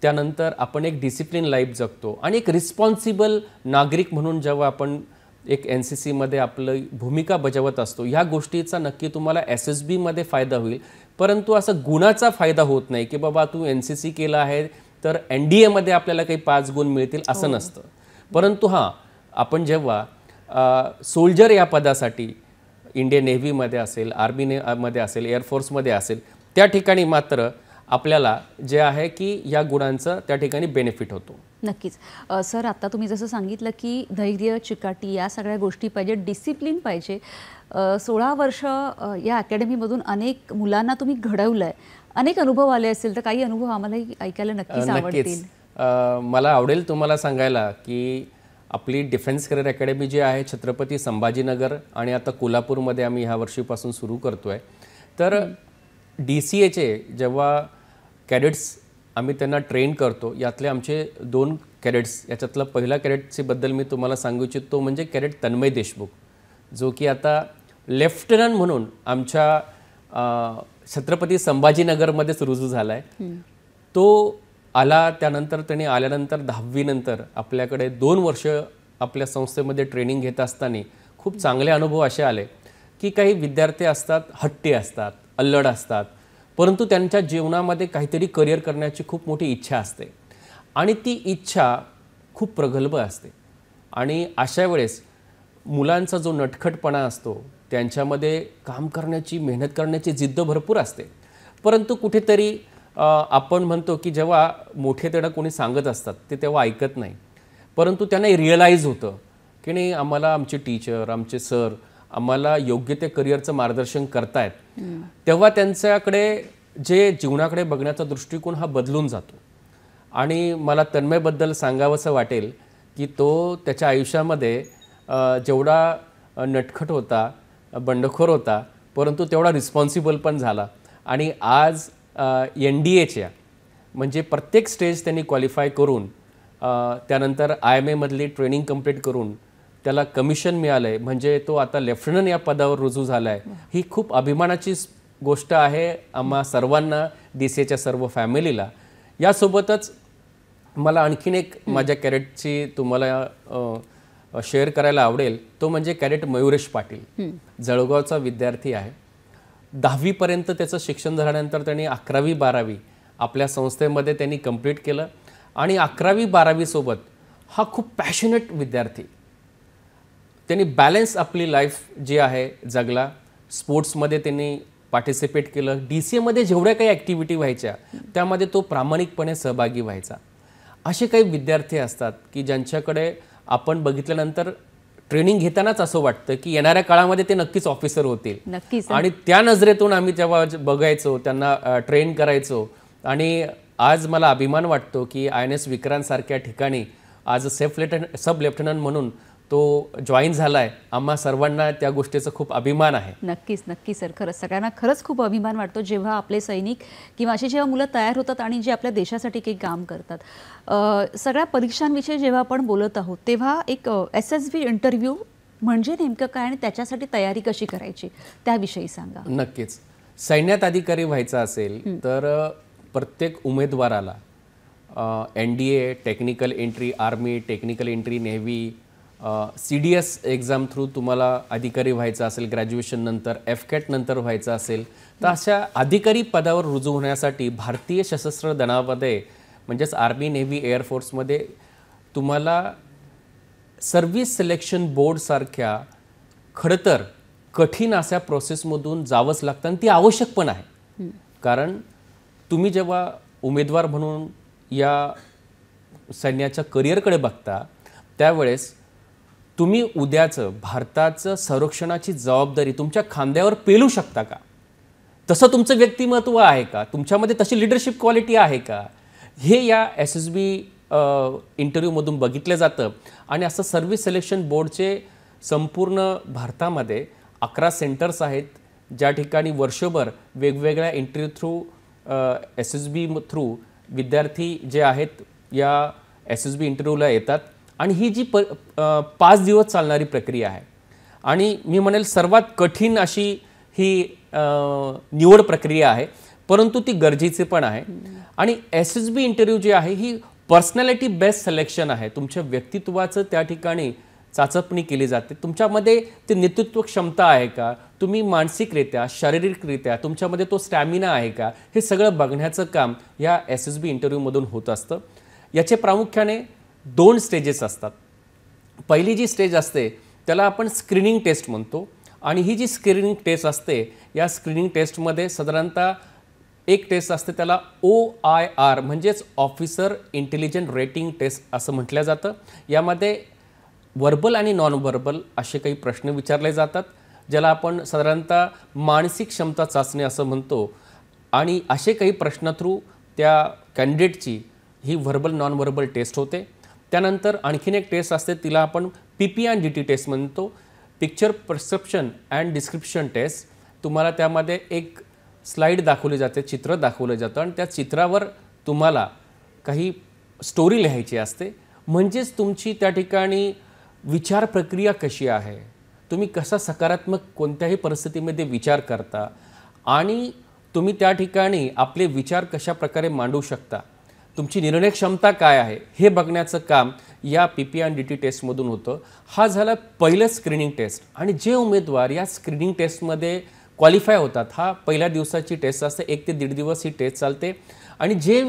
त्यानंतर आपण एक डिसिप्लिन लाईफ जगतो आणि एक रिस्पॉन्सिबल नागरिक म्हणून जेव्हा आपण एक NCCमध्ये आपलं भूमिका बजावत असतो, ह्या गोष्टीचा नक्की तुम्हाला SSBमध्ये फायदा होईल. परंतु असं गुणाचा फायदा होत नाही की बाबा तू NCC केला आहे तर NDAमध्ये आपल्याला काही 5 गुण मिळतील असं नसतं. परंतु हां, आपण जेव्हा सोल्जर या पदासाठी इंडियन नेव्हीमध्ये असेल, आर्मीमध्ये असेल, एअरफोर्समध्ये असेल, त्या ठिकाणी मात्र आपल्याला जे आहे की या गुणांचा त्या ठिकाणी बेनिफिट होतो. नक्कीच. सर, आता तुम्ही जसं सांगितलं की धैर्य, चिकाटी या सगळ्या गोष्टी पाहिजे, डिसिप्लिन पाहिजे. 16 वर्ष या अकॅडमीमधून अनेक मुलांना तुम्ही घडवलं आहे, अनेक अनुभव आले असेल, तर काही अनुभव आम्हालाही ऐकायला नक्कीच आवडतील. मला आवडेल तुम्हाला सांगायला की आपली डिफेन्स करिअर अकॅडमी जी आहे छत्रपती संभाजीनगर आणि आता कोल्हापूरमध्ये आम्ही ह्या वर्षीपासून सुरू करतो आहे. तर DCAचे जेव्हा कॅडेट्स आम्ही त्यांना ट्रेन करतो, यातले आमचे 2 कॅडेट्स, याच्यातला पहिला कॅडेटची बद्दल मी तुम्हाला सांगू इच्छितो, तो म्हणजे कॅडेट तन्मय देशमुख, जो की आता लेफ्टनंट म्हणून आमच्या छत्रपती संभाजीनगरमध्येच रुजू झाला आहे. तो आला, त्यानंतर त्याने आल्यानंतर 10वी नंतर आपल्याकडे 2 वर्ष आपल्या संस्थेमध्ये ट्रेनिंग घेत असताना खूप चांगले अनुभव असे आले की काही विद्यार्थी असतात, हट्टी असतात, अल्लड असतात, परंतु त्यांच्या जीवनामध्ये काहीतरी करिअर करण्याची खूप मोठी इच्छा असते आणि ती इच्छा खूप प्रगल्भ असते. आणि अशा वेळेस मुलांचा जो नटखटपणा असतो, त्यांच्यामध्ये काम करण्याची, मेहनत करण्याची जिद्द भरपूर असते. परंतु कुठेतरी आपण म्हणतो की जेव्हा मोठे तेवढं कोणी सांगत असतात ते तेव्हा ऐकत नाही, परंतु त्यांना रिअलाईज होतं की नाही, आम्हाला आमचे टीचर, आमचे सर आम्हाला योग्य ते करिअरचं मार्गदर्शन करतायत, तेव्हा त्यांच्याकडे जे जीवनाकडे बघण्याचा दृष्टिकोन हा बदलून जातो. आणि मला तन्मयबद्दल सांगावंसं वाटेल की तो त्याच्या आयुष्यामध्ये जेवढा नटखट होता, बंडखोर होता, परंतु तेवढा रिस्पॉन्सिबल पण झाला. आणि आज NDAच्या म्हणजे प्रत्येक स्टेज त्यांनी क्वालिफाय करून त्यानंतर IMA मधली ट्रेनिंग कंप्लीट करून त्याला कमिशन मिळालं आहे. म्हणजे तो आता लेफ्टनंट या पदावर रुजू झाला आहे. ही खूप अभिमानाची गोष्ट आहे आम्हा सर्वांना, DCAच्या सर्व फॅमिलीला. यासोबतच मला आणखीन एक माझ्या कॅडेटची तुम्हाला शेअर करायला आवडेल. तो म्हणजे कॅडेट मयुरेश पाटील, जळगावचा विद्यार्थी आहे. 10वीपर्यंत त्याचं शिक्षण झाल्यानंतर त्यांनी 11वी-12वी आपल्या संस्थेमध्ये त्यांनी कंप्लीट केलं. आणि 11वी-12वी सोबत हा खूप पॅशनेट विद्यार्थी, त्यांनी बॅलन्स आपली लाईफ जी आहे जगला. स्पोर्ट्समध्ये त्यांनी पार्टिसिपेट केलं. DCAमध्ये जेवढ्या काही ॲक्टिव्हिटी व्हायच्या त्यामध्ये तो प्रामाणिकपणे सहभागी व्हायचा. असे काही विद्यार्थी असतात की ज्यांच्याकडे आपण बघितल्यानंतर ट्रेनिंग घेतानाच असं वाटतं की येणाऱ्या काळामध्ये ते नक्कीच ऑफिसर होतील. नक्कीच. आणि त्या नजरेतून आम्ही जेव्हा बघायचो, त्यांना ट्रेन करायचो. आणि आज मला अभिमान वाटतो की INS विक्रांत सारख्या ठिकाणी आज सब लेफ्टनंट म्हणून तो जॉईन झाला आहे. आम्हा सर्वांना त्या गोष्टीचा खूप अभिमान आहे. नक्कीच नक्की सर. खरंच सगळ्यांना खरंच खूप अभिमान वाटतो जेव्हा आपले सैनिक किंवा अशी जेव्हा मुलं तयार होतात आणि जे आपल्या देशासाठी काही काम करतात. सगळ्या परीक्षांविषयी जेव्हा आपण बोलत आहोत तेव्हा एक SSB इंटरव्ह्यू म्हणजे नेमकं काय आणि त्याच्यासाठी तयारी कशी करायची त्याविषयी सांगा. नक्कीच. सैन्यात अधिकारी व्हायचा असेल तर प्रत्येक उमेदवाराला NDA, technical entry army, technical entry navy, CDS exam through तुम्हाला अधिकारी व्हायचं असेल, ग्रॅज्युएशन नंतर FCAT नंतर व्हायचं असेल तर अशा अधिकारी पदावर रुजू होण्यासाठी भारतीय सशस्त्र दलामध्ये म्हणजेच आर्मी, नेव्ही, एअरफोर्समध्ये तुम्हाला सर्व्हिस सिलेक्शन बोर्डसारख्या खरं तर कठीण अशा प्रोसेसमधून जावंच लागतं. आणि ती आवश्यक पण आहे. कारण तुम्ही जेव्हा उमेदवार म्हणून या सैन्याच्या करिअरकडे बघता त्यावेळेस तुम्ही उद्याचं भारताचं संरक्षणाची जबाबदारी तुमच्या खांद्यावर पेलू शकता का? तसं तुमचं व्यक्तिमत्व आहे का? तुमच्यामध्ये तशी लिडरशिप क्वालिटी आहे का? हे या SSB इंटरव्ह्यूमधून बघितलं जातं. आणि असं सर्व्हिस सिलेक्शन बोर्डचे संपूर्ण भारतामध्ये 11 सेंटर्स आहेत ज्या ठिकाणी वर्षभर वेगवेगळ्या इंटरव्ह्यू थ्रू SSB थ्रू विद्यार्थी जे आहेत या SSB इंटरव्ह्यूला येतात. आणि ही जी 5 दिवस चालणारी प्रक्रिया आहे आणि मी म्हणेल सर्वात कठीण अशी ही निवड प्रक्रिया आहे, परंतु ती गरजेची पण आहे. आणि SSB इंटरव्ह्यू जी आहे ही पर्सनॅलिटी बेस्ड सिलेक्शन आहे. तुमच्या व्यक्तित्वाचं त्या ठिकाणी चाचपणी केली जाते. तुमच्यामध्ये ते नेतृत्व क्षमता आहे का, तुम्ही मानसिकरित्या, शारीरिकरित्या तुमच्यामध्ये तो स्टॅमिना आहे का, हे सगळं बघण्याचं काम या SSB इंटरव्ह्यूमधून होत असतं. याचे प्रामुख्याने 2 स्टेजेस असतात. पहिली जी स्टेज असते त्याला आपण स्क्रीनिंग टेस्ट म्हणतो. आणि ही जी स्क्रीनिंग टेस्ट असते या स्क्रीनिंग टेस्टमध्ये साधारणतः एक टेस्ट असते त्याला OIR म्हणजेच ऑफिसर इंटेलिजंट रेटिंग टेस्ट असं म्हटलं जातं. यामध्ये व्हर्बल आणि नॉन व्हर्बल असे काही प्रश्न विचारले जातात ज्याला आपण साधारणतः मानसिक क्षमता चाचणी असं म्हणतो. आणि असे काही प्रश्न थ्रू त्या कॅन्डिडेटची ही व्हर्बल नॉन व्हर्बल टेस्ट होते. त्यानंतर आणखीन एक टेस्ट असते तिला आपण PPNDT टेस्ट म्हणतो, picture perception and description test. तुम्हाला त्यामध्ये एक स्लाईड दाखवली जाते, चित्र दाखवलं जातं आणि त्या चित्रावर तुम्हाला काही स्टोरी लिहायची असते. म्हणजेच तुमची त्या ठिकाणी विचार प्रक्रिया कशी आहे, तुम्ही कसा सकारात्मक कोणत्याही परिस्थितीमध्ये विचार करता आणि तुम्ही त्या ठिकाणी आपले विचार कशा प्रकारे मांडू शकता, तुमची निर्णय क्षमता काय आहे हे बघण्याचं काम या PPNDT टेस्टमधून होतं. हा झाला पहिलं स्क्रीनिंग टेस्ट. आणि जे उमेदवार या स्क्रीनिंग टेस्टमध्ये क्वालिफाय होतात, हा पहिल्या दिवसाची टेस्ट असते, 1 ते 1.5 दिवस ही टेस्ट चालते. आणि जे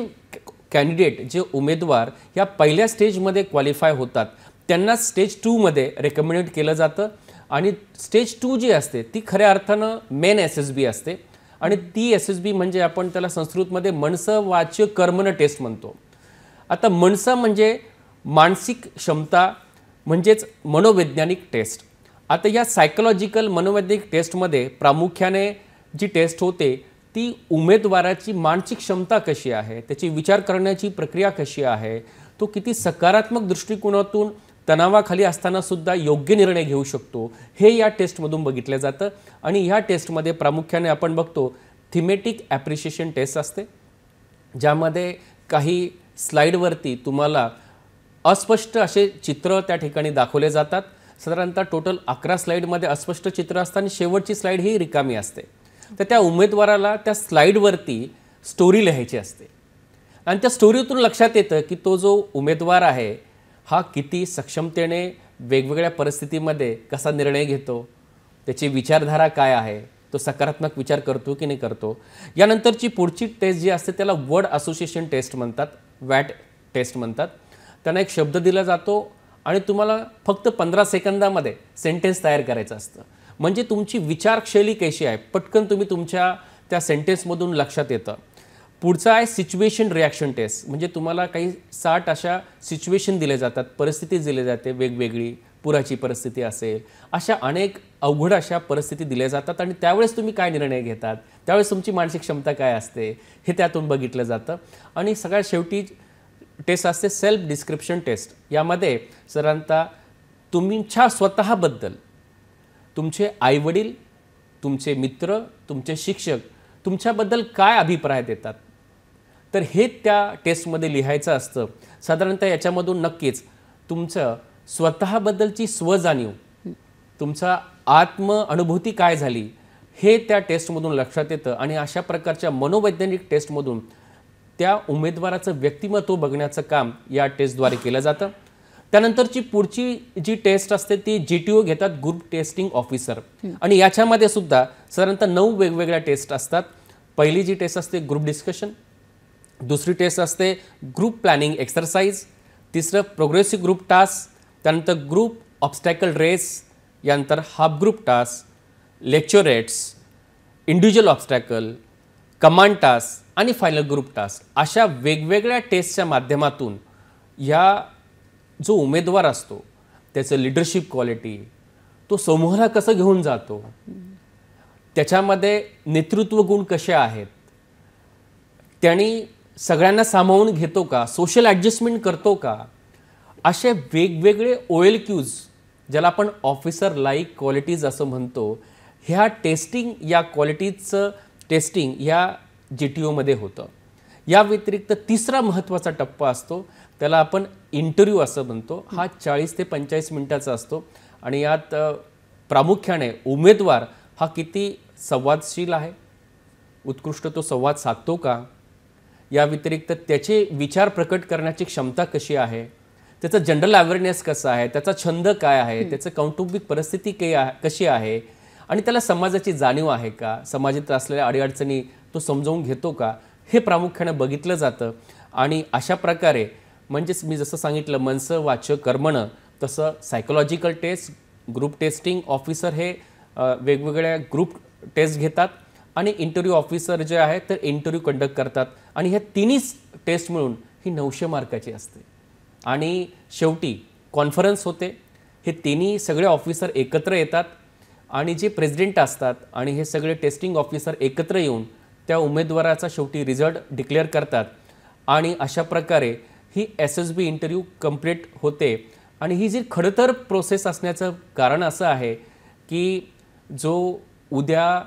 कॅन्डिडेट, जे उमेदवार या पहिल्या स्टेजमध्ये क्वालिफाय होतात त्यांना स्टेज 2 मध्ये रेकमेंडेड केलं जातं. आणि स्टेज 2 जी असते ती खऱ्या अर्थानं मेन SSB असते. आणि ती SSB म्हणजे आपण त्याला संस्कृतमध्ये मनस वाच्य कर्मण टेस्ट म्हणतो. आता मनस म्हणजे मानसिक क्षमता म्हणजेच मनोवैज्ञानिक टेस्ट. आता या सायकोलॉजिकल मनोवैज्ञानिक टेस्टमध्ये प्रामुख्याने जी टेस्ट होते ती उमेदवाराची मानसिक क्षमता कशी आहे, त्याची विचार करण्याची प्रक्रिया कशी आहे, तो किती सकारात्मक दृष्टिकोनातून तणावाखाली असताना सुद्धा योग्य निर्णय घेऊ शकतो, हे या टेस्टमधून बघितलं जातं. आणि ह्या टेस्टमध्ये प्रामुख्याने आपण बघतो थिमेटिक ॲप्रिशिएशन टेस्ट असते, ज्यामध्ये काही स्लाईडवरती तुम्हाला अस्पष्ट असे चित्र त्या ठिकाणी दाखवले जातात. साधारणतः टोटल 11 स्लाईडमध्ये अस्पष्ट चित्र असतात आणि शेवटची स्लाईड ही रिकामी असते. तर त्या उमेदवाराला त्या स्लाईडवरती स्टोरी लिहायची असते आणि त्या स्टोरीतून लक्षात येतं की तो जो उमेदवार आहे हा किती सक्षमतेने वेगवेगळ्या परिस्थितीमध्ये कसा निर्णय घेतो, त्याची विचारधारा काय आहे, तो सकारात्मक विचार करतो की नाही करतो. यानंतरची पुढची टेस्ट जी असते त्याला वर्ड असोसिएशन टेस्ट म्हणतात, वॅट टेस्ट म्हणतात. त्यांना एक शब्द दिला जातो आणि तुम्हाला फक्त 15 सेकंदामध्ये सेंटेन्स तयार करायचं असतं. म्हणजे तुमची विचारशैली कशी आहे पटकन तुम्ही तुमच्या त्या सेंटेन्समधून लक्षात येतं. पुढचा आहे सिच्युएशन रिॲक्शन टेस्ट. म्हणजे तुम्हाला काही 60 अशा सिच्युएशन दिले जातात, परिस्थिती दिली जाते वेगवेगळी, पुराची परिस्थिती असेल, अशा अनेक अवघड अशा परिस्थिती दिल्या जातात आणि त्यावेळेस तुम्ही काय निर्णय घेतात, त्यावेळेस तुमची मानसिक क्षमता काय असते हे त्यातून बघितलं जातं. आणि सगळ्यात शेवटी टेस्ट असते सेल्फ डिस्क्रिप्शन टेस्ट. यामध्ये साधारणतः तुमच्या स्वतःबद्दल तुमचे आईवडील, तुमचे मित्र, तुमचे शिक्षक तुमच्याबद्दल काय अभिप्राय देतात, तर हे त्या टेस्टमध्ये लिहायचं असतं. साधारणतः याच्यामधून नक्कीच तुमचं स्वतःबद्दलची स्वजाणीव, तुमचा आत्म अनुभूती काय झाली हे त्या टेस्टमधून लक्षात येतं. आणि अशा प्रकारच्या मनोवैज्ञानिक टेस्टमधून त्या उमेदवाराचं व्यक्तिमत्व बघण्याचं काम या टेस्टद्वारे केलं जातं. त्यानंतरची पुढची जी टेस्ट असते ती GTO घेतात, ग्रुप टेस्टिंग ऑफिसर. आणि याच्यामध्ये सुद्धा साधारणतः 9 वेगवेगळ्या टेस्ट असतात. पहिली जी टेस्ट असते ग्रुप डिस्कशन, दुसरी टेस्ट असते ग्रुप प्लॅनिंग एक्सरसाइज, तिसरं प्रोग्रेसिव्ह ग्रुप टास्क, त्यानंतर ग्रुप ऑब्स्टॅकल रेस, यानंतर half group task, lecturettes, individual obstacle, command task आणि फायनल ग्रुप टास्क. अशा वेगवेगळ्या टेस्टच्या माध्यमातून या जो उमेदवार असतो त्याचं लिडरशिप क्वालिटी, तो समूहाला कसं घेऊन जातो, त्याच्यामध्ये नेतृत्व गुण कसे आहेत, त्यांनी सगळ्यांना सामावून घेतो का, सोशल ॲडजस्टमेंट करतो का, असे वेगवेगळे OLQs ज्याला आपण ऑफिसर लाईक क्वालिटीज असं म्हणतो, ह्या टेस्टिंग या क्वालिटीजचं टेस्टिंग या GTOमध्ये होतं. या व्यतिरिक्त तिसरा महत्त्वाचा टप्पा असतो त्याला आपण इंटरव्ह्यू असं म्हणतो. हा 40 ते 45 मिनिटाचा असतो आणि यात प्रामुख्याने उमेदवार हा किती संवादशील आहे, उत्कृष्ट तो संवाद साधतो का, या व्यतिरिक्त त्याचे विचार प्रकट करण्याची क्षमता कशी आहे, त्याचा जनरल अवेअरनेस कसा आहे, त्याचा छंद काय आहे, त्याचं कौटुंबिक परिस्थिती कशी आहे आणि त्याला समाजाची जाणीव आहे का, समाजात असलेल्या अडीअडचणी तो समजावून घेतो का, हे प्रामुख्याने बघितलं जातं. आणि अशा प्रकारे म्हणजेच मी जसं सांगितलं मनस वाच्य कर्मणं, तसं psychological test, group testing officer हे वेगवेगळ्या ग्रुप टेस्ट घेतात आणि इंटरव्ह्यू ऑफिसर जे आहे तर इंटरव्ह्यू कंडक्ट करतात. आणि ह्या तिन्ही टेस्ट मिळून ही 900 मार्काची असते. आणि शेवटी कॉन्फरन्स होते. हे तिन्ही सगळे ऑफिसर एकत्र येतात आणि जे प्रेसिडेंट असतात आणि हे सगळे टेस्टिंग ऑफिसर एकत्र येऊन त्या उमेदवाराचा शेवटी रिझल्ट डिक्लेअर करतात. आणि अशा प्रकारे ही SSB इंटरव्ह्यू कंप्लीट होते. आणि ही जी खडतर प्रोसेस असण्याचं कारण असं आहे की जो उद्या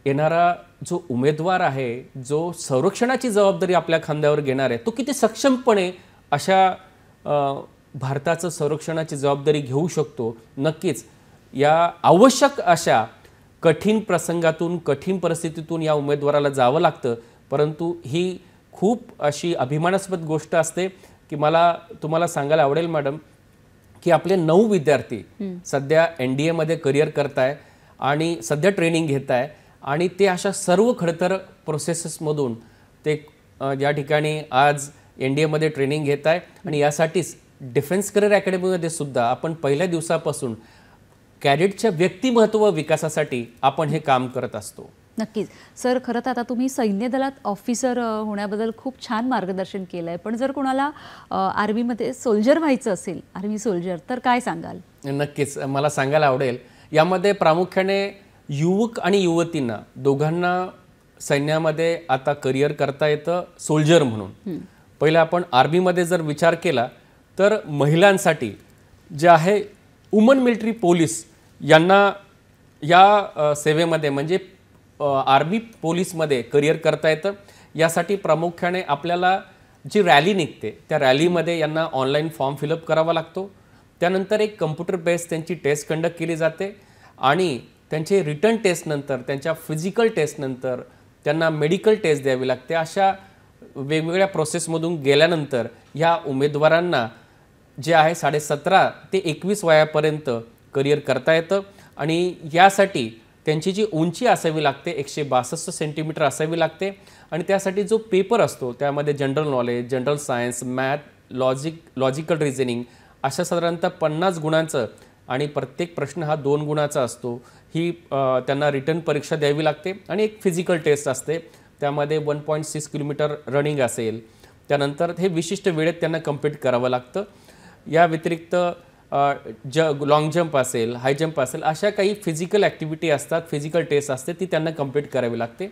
येणारा जो उमेदवार आहे, जो संरक्षणाची जबाबदारी आपल्या खांद्यावर घेणार आहे, तो किती सक्षमपणे अशा भारताचं संरक्षणाची जबाबदारी घेऊ शकतो. नक्कीच या आवश्यक अशा कठीण प्रसंगातून, कठीण परिस्थितीतून या उमेदवाराला जावं लागतं. परंतु ही खूप अशी अभिमानास्पद गोष्ट असते की मला तुम्हाला सांगायला आवडेल मॅडम की आपले 9 विद्यार्थी सध्या NDAमध्ये करिअर करताय आणि सध्या ट्रेनिंग घेत आहे आणि ते अशा सर्व खडतर प्रोसेसेसमधून ते या ठिकाणी आज NDAमध्ये ट्रेनिंग घेत आहे. आणि यासाठीच डिफेन्स करिअर अकॅडमीमध्ये सुद्धा आपण पहिल्या दिवसापासून कॅडेटच्या व्यक्तिमत्व विकासासाठी आपण हे काम करत असतो. नक्कीच सर, खरं तर आता तुम्ही सैन्य दलात ऑफिसर होण्याबद्दल खूप छान मार्गदर्शन केलं आहे. पण जर कोणाला आर्मीमध्ये सोल्जर व्हायचं असेल, आर्मी सोल्जर, तर काय सांगाल? नक्कीच मला सांगायला आवडेल. यामध्ये प्रामुख्याने युवक आणि युवतींना दोघांना सैन्यामध्ये आता करिअर करता येतं सोल्जर म्हणून. पहिलं आपण आर्मीमध्ये जर विचार केला तर महिलांसाठी जे आहे वुमन मिलिटरी पोलीस यांना या सेवेमध्ये म्हणजे आर्मी पोलीसमध्ये करिअर करता येतं. यासाठी प्रामुख्याने आपल्याला जी रॅली निघते त्या रॅलीमध्ये यांना ऑनलाईन फॉर्म फिलअप करावा लागतो. त्यानंतर एक कम्प्युटर बेस्ड त्यांची टेस्ट कंडक्ट केली जाते आणि त्यांचे रिटर्न टेस्टनंतर त्यांच्या फिजिकल टेस्टनंतर त्यांना मेडिकल टेस्ट द्यावी लागते. अशा वेगवेगळ्या प्रोसेसमधून गेल्यानंतर ह्या उमेदवारांना जे आहे 17.5 ते 21 वयापर्यंत करिअर करता येतं. आणि यासाठी त्यांची जी उंची असावी लागते 162 सेंटीमीटर असावी लागते. आणि त्यासाठी जो पेपर असतो त्यामध्ये general knowledge, general science, math, logical reasoning अशा साधारणतः 50 गुणांचं आणि प्रत्येक प्रश्न हा 2 गुणाचा असतो. ही त्यांना रिटर्न परीक्षा द्यावी लागते. आणि एक फिजिकल टेस्ट असते त्यामध्ये 1.6 किलोमीटर रनिंग असेल. त्यानंतर हे विशिष्ट वेळेत त्यांना कम्प्लीट करावं लागतं. या व्यतिरिक्त लॉंग जंप असेल, हाय जंप असेल अशा काही फिजिकल ॲक्टिव्हिटी असतात, फिजिकल टेस्ट असते ती त्यांना कम्प्लीट करावी लागते.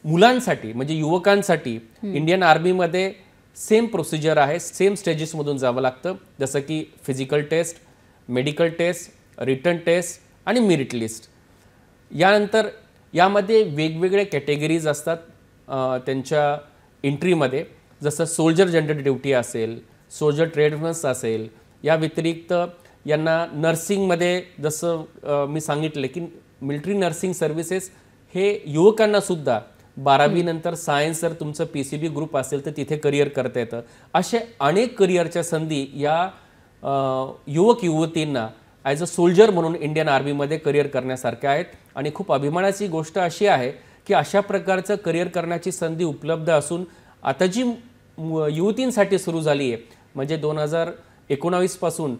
मुलांसाठी म्हणजे युवकांसाठी इंडियन आर्मीमध्ये सेम प्रोसिजर आहे, सेम स्टेजेसमधून जावं लागतं. जसं की physical test, medical test, written test आणि मेरिट लिस्ट. यानंतर यामध्ये वेगवेगळे कॅटेगरीज असतात त्यांच्या एंट्रीमध्ये. जसं सोल्जर जनरल ड्युटी असेल, सोल्जर ट्रेडमन्स असेल. या व्यतिरिक्त यांना नर्सिंगमध्ये जसं मी सांगितलं की मिलिटरी नर्सिंग सर्व्हिसेस हे युवकांनासुद्धा 12वी नंतर सायन्स जर तुमचं PCB ग्रुप असेल तर तिथे करिअर करता येतं. असे अनेक करिअरच्या संधी या युवक युवतींना ॲज अ सोल्जर म्हणून इंडियन आर्मीमध्ये करिअर करण्यासारख्या आहेत. आणि खूप अभिमानाची गोष्ट अशी आहे की अशा प्रकारचं करिअर करण्याची संधी उपलब्ध असून आता जी युवतींसाठी सुरू झाली आहे म्हणजे 2019 पासून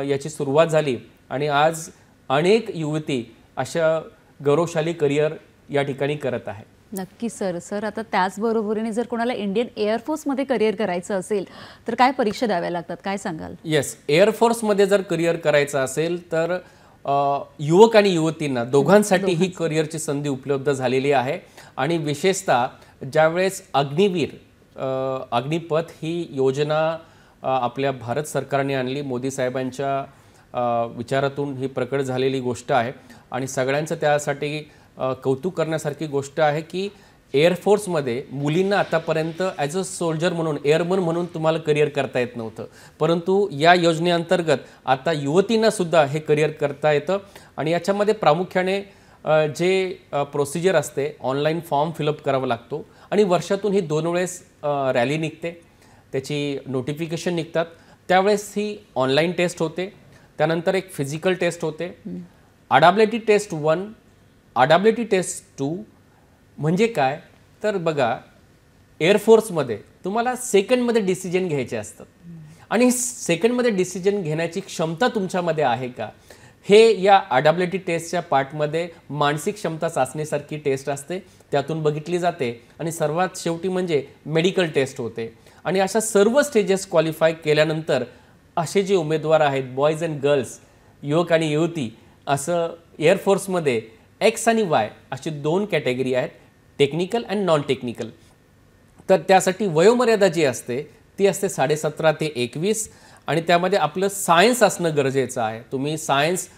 याची सुरुवात झाली आणि आज अनेक युवती अशा गौरवशाली करिअर या ठिकाणी करत आहे. नक्की सर. आता त्याचबरोबरीने जर कोणाला इंडियन एअरफोर्समध्ये करिअर करायचं असेल तर काय परीक्षा द्याव्या लागतात, काय सांगाल? येस, एअरफोर्समध्ये जर करिअर करायचं असेल तर युवक आणि युवतींना दोघांसाठी ही करिअरची संधी उपलब्ध झालेली आहे. आणि विशेषतः ज्यावेळेस अग्निपथ ही योजना आपल्या भारत सरकारने आणली, मोदी साहेबांच्या विचारातून ही प्रकट झालेली गोष्ट आहे. आणि सगळ्यांचं त्यासाठी कौतुक करण्यासारखी गोष्ट आहे की एअरफोर्समध्ये मुलींना आतापर्यंत ॲज अ सोल्जर म्हणून, एअरमन म्हणून तुम्हाला करिअर करता येत नव्हतं. परंतु या योजनेअंतर्गत आता युवतींनासुद्धा हे करिअर करता येतं. आणि याच्यामध्ये प्रामुख्याने जे प्रोसिजर असते ऑनलाईन फॉर्म फिलअप करावा लागतो. आणि वर्षातून ही 2 वेळेस रॅली निघते, त्याची नोटिफिकेशन निघतात. त्यावेळेस ही ऑनलाईन टेस्ट होते, त्यानंतर एक फिजिकल टेस्ट होते, अडॅबिलिटी टेस्ट 1, अडॅबिलिटी टेस्ट 2. म्हणजे काय तर बघा, एअरफोर्समध्ये तुम्हाला सेकंडमध्ये डिसिजन घ्यायचे असतात आणि सेकंडमध्ये डिसिजन घेण्याची क्षमता तुमच्यामध्ये आहे का हे या अडॅबिलिटी टेस्टच्या पार्टमध्ये मानसिक क्षमता चाचणीसारखी टेस्ट असते, त्यातून बघितली जाते. आणि सर्वात शेवटी म्हणजे मेडिकल टेस्ट होते. आणि अशा सर्व स्टेजेस क्वालिफाय केल्यानंतर असे जे उमेदवार आहेत, बॉयज अँड गर्ल्स, युवक आणि युवती, असं एअरफोर्समध्ये X आणि Y अशी 2 कॅटेगरी आहेत, टेक्निकल अँड नॉन टेक्निकल. तर त्यासाठी वयोमर्यादा जी असते ती असते 17.5 ते 21. आणि त्यामध्ये आपलं सायन्स असणं गरजेचं आहे. तुम्ही सायन्स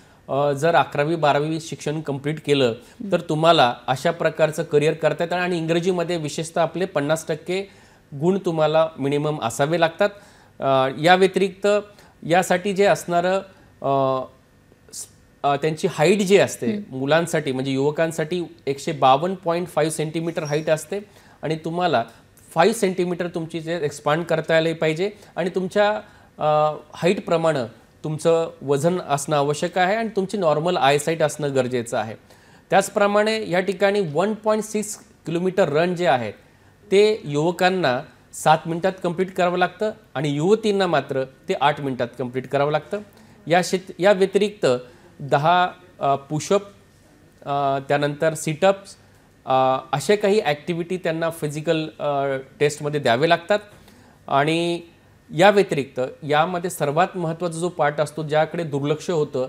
जर 11वी 12वी शिक्षण कंप्लीट केलं तर तुम्हाला अशा प्रकारचं करिअर करता येतं. आणि इंग्रजीमध्ये विशेषतः आपले 50% गुण तुम्हाला मिनिमम असावे लागतात. या व्यतिरिक्त यासाठी जे असणारं त्यांची हाईट जी असते मुलांसाठी म्हणजे युवकांसाठी 152.5 सेंटीमीटर हाईट असते. आणि तुम्हाला 5 सेंटीमीटर तुमची जे एक्सपांड करता आले पाहिजे. आणि तुमच्या हाईटप्रमाणे तुमचं वजन असणं आवश्यक आहे आणि तुमची नॉर्मल आयसाईट असणं गरजेचं आहे. त्याचप्रमाणे या ठिकाणी 1.6 किलोमीटर रन जे आहेत ते युवकांना 7 मिनिटात कंप्लीट करावं लागतं आणि युवतींना मात्र ते 8 मिनिटात कंप्लीट करावं लागतं. या व्यतिरिक्त 10 पुशअप, त्यानंतर सिटअप्स असे काही ॲक्टिव्हिटी त्यांना फिजिकल टेस्टमध्ये द्यावे लागतात. आणि या व्यतिरिक्त यामध्ये सर्वात महत्त्वाचा जो पार्ट असतो ज्याकडे दुर्लक्ष होतं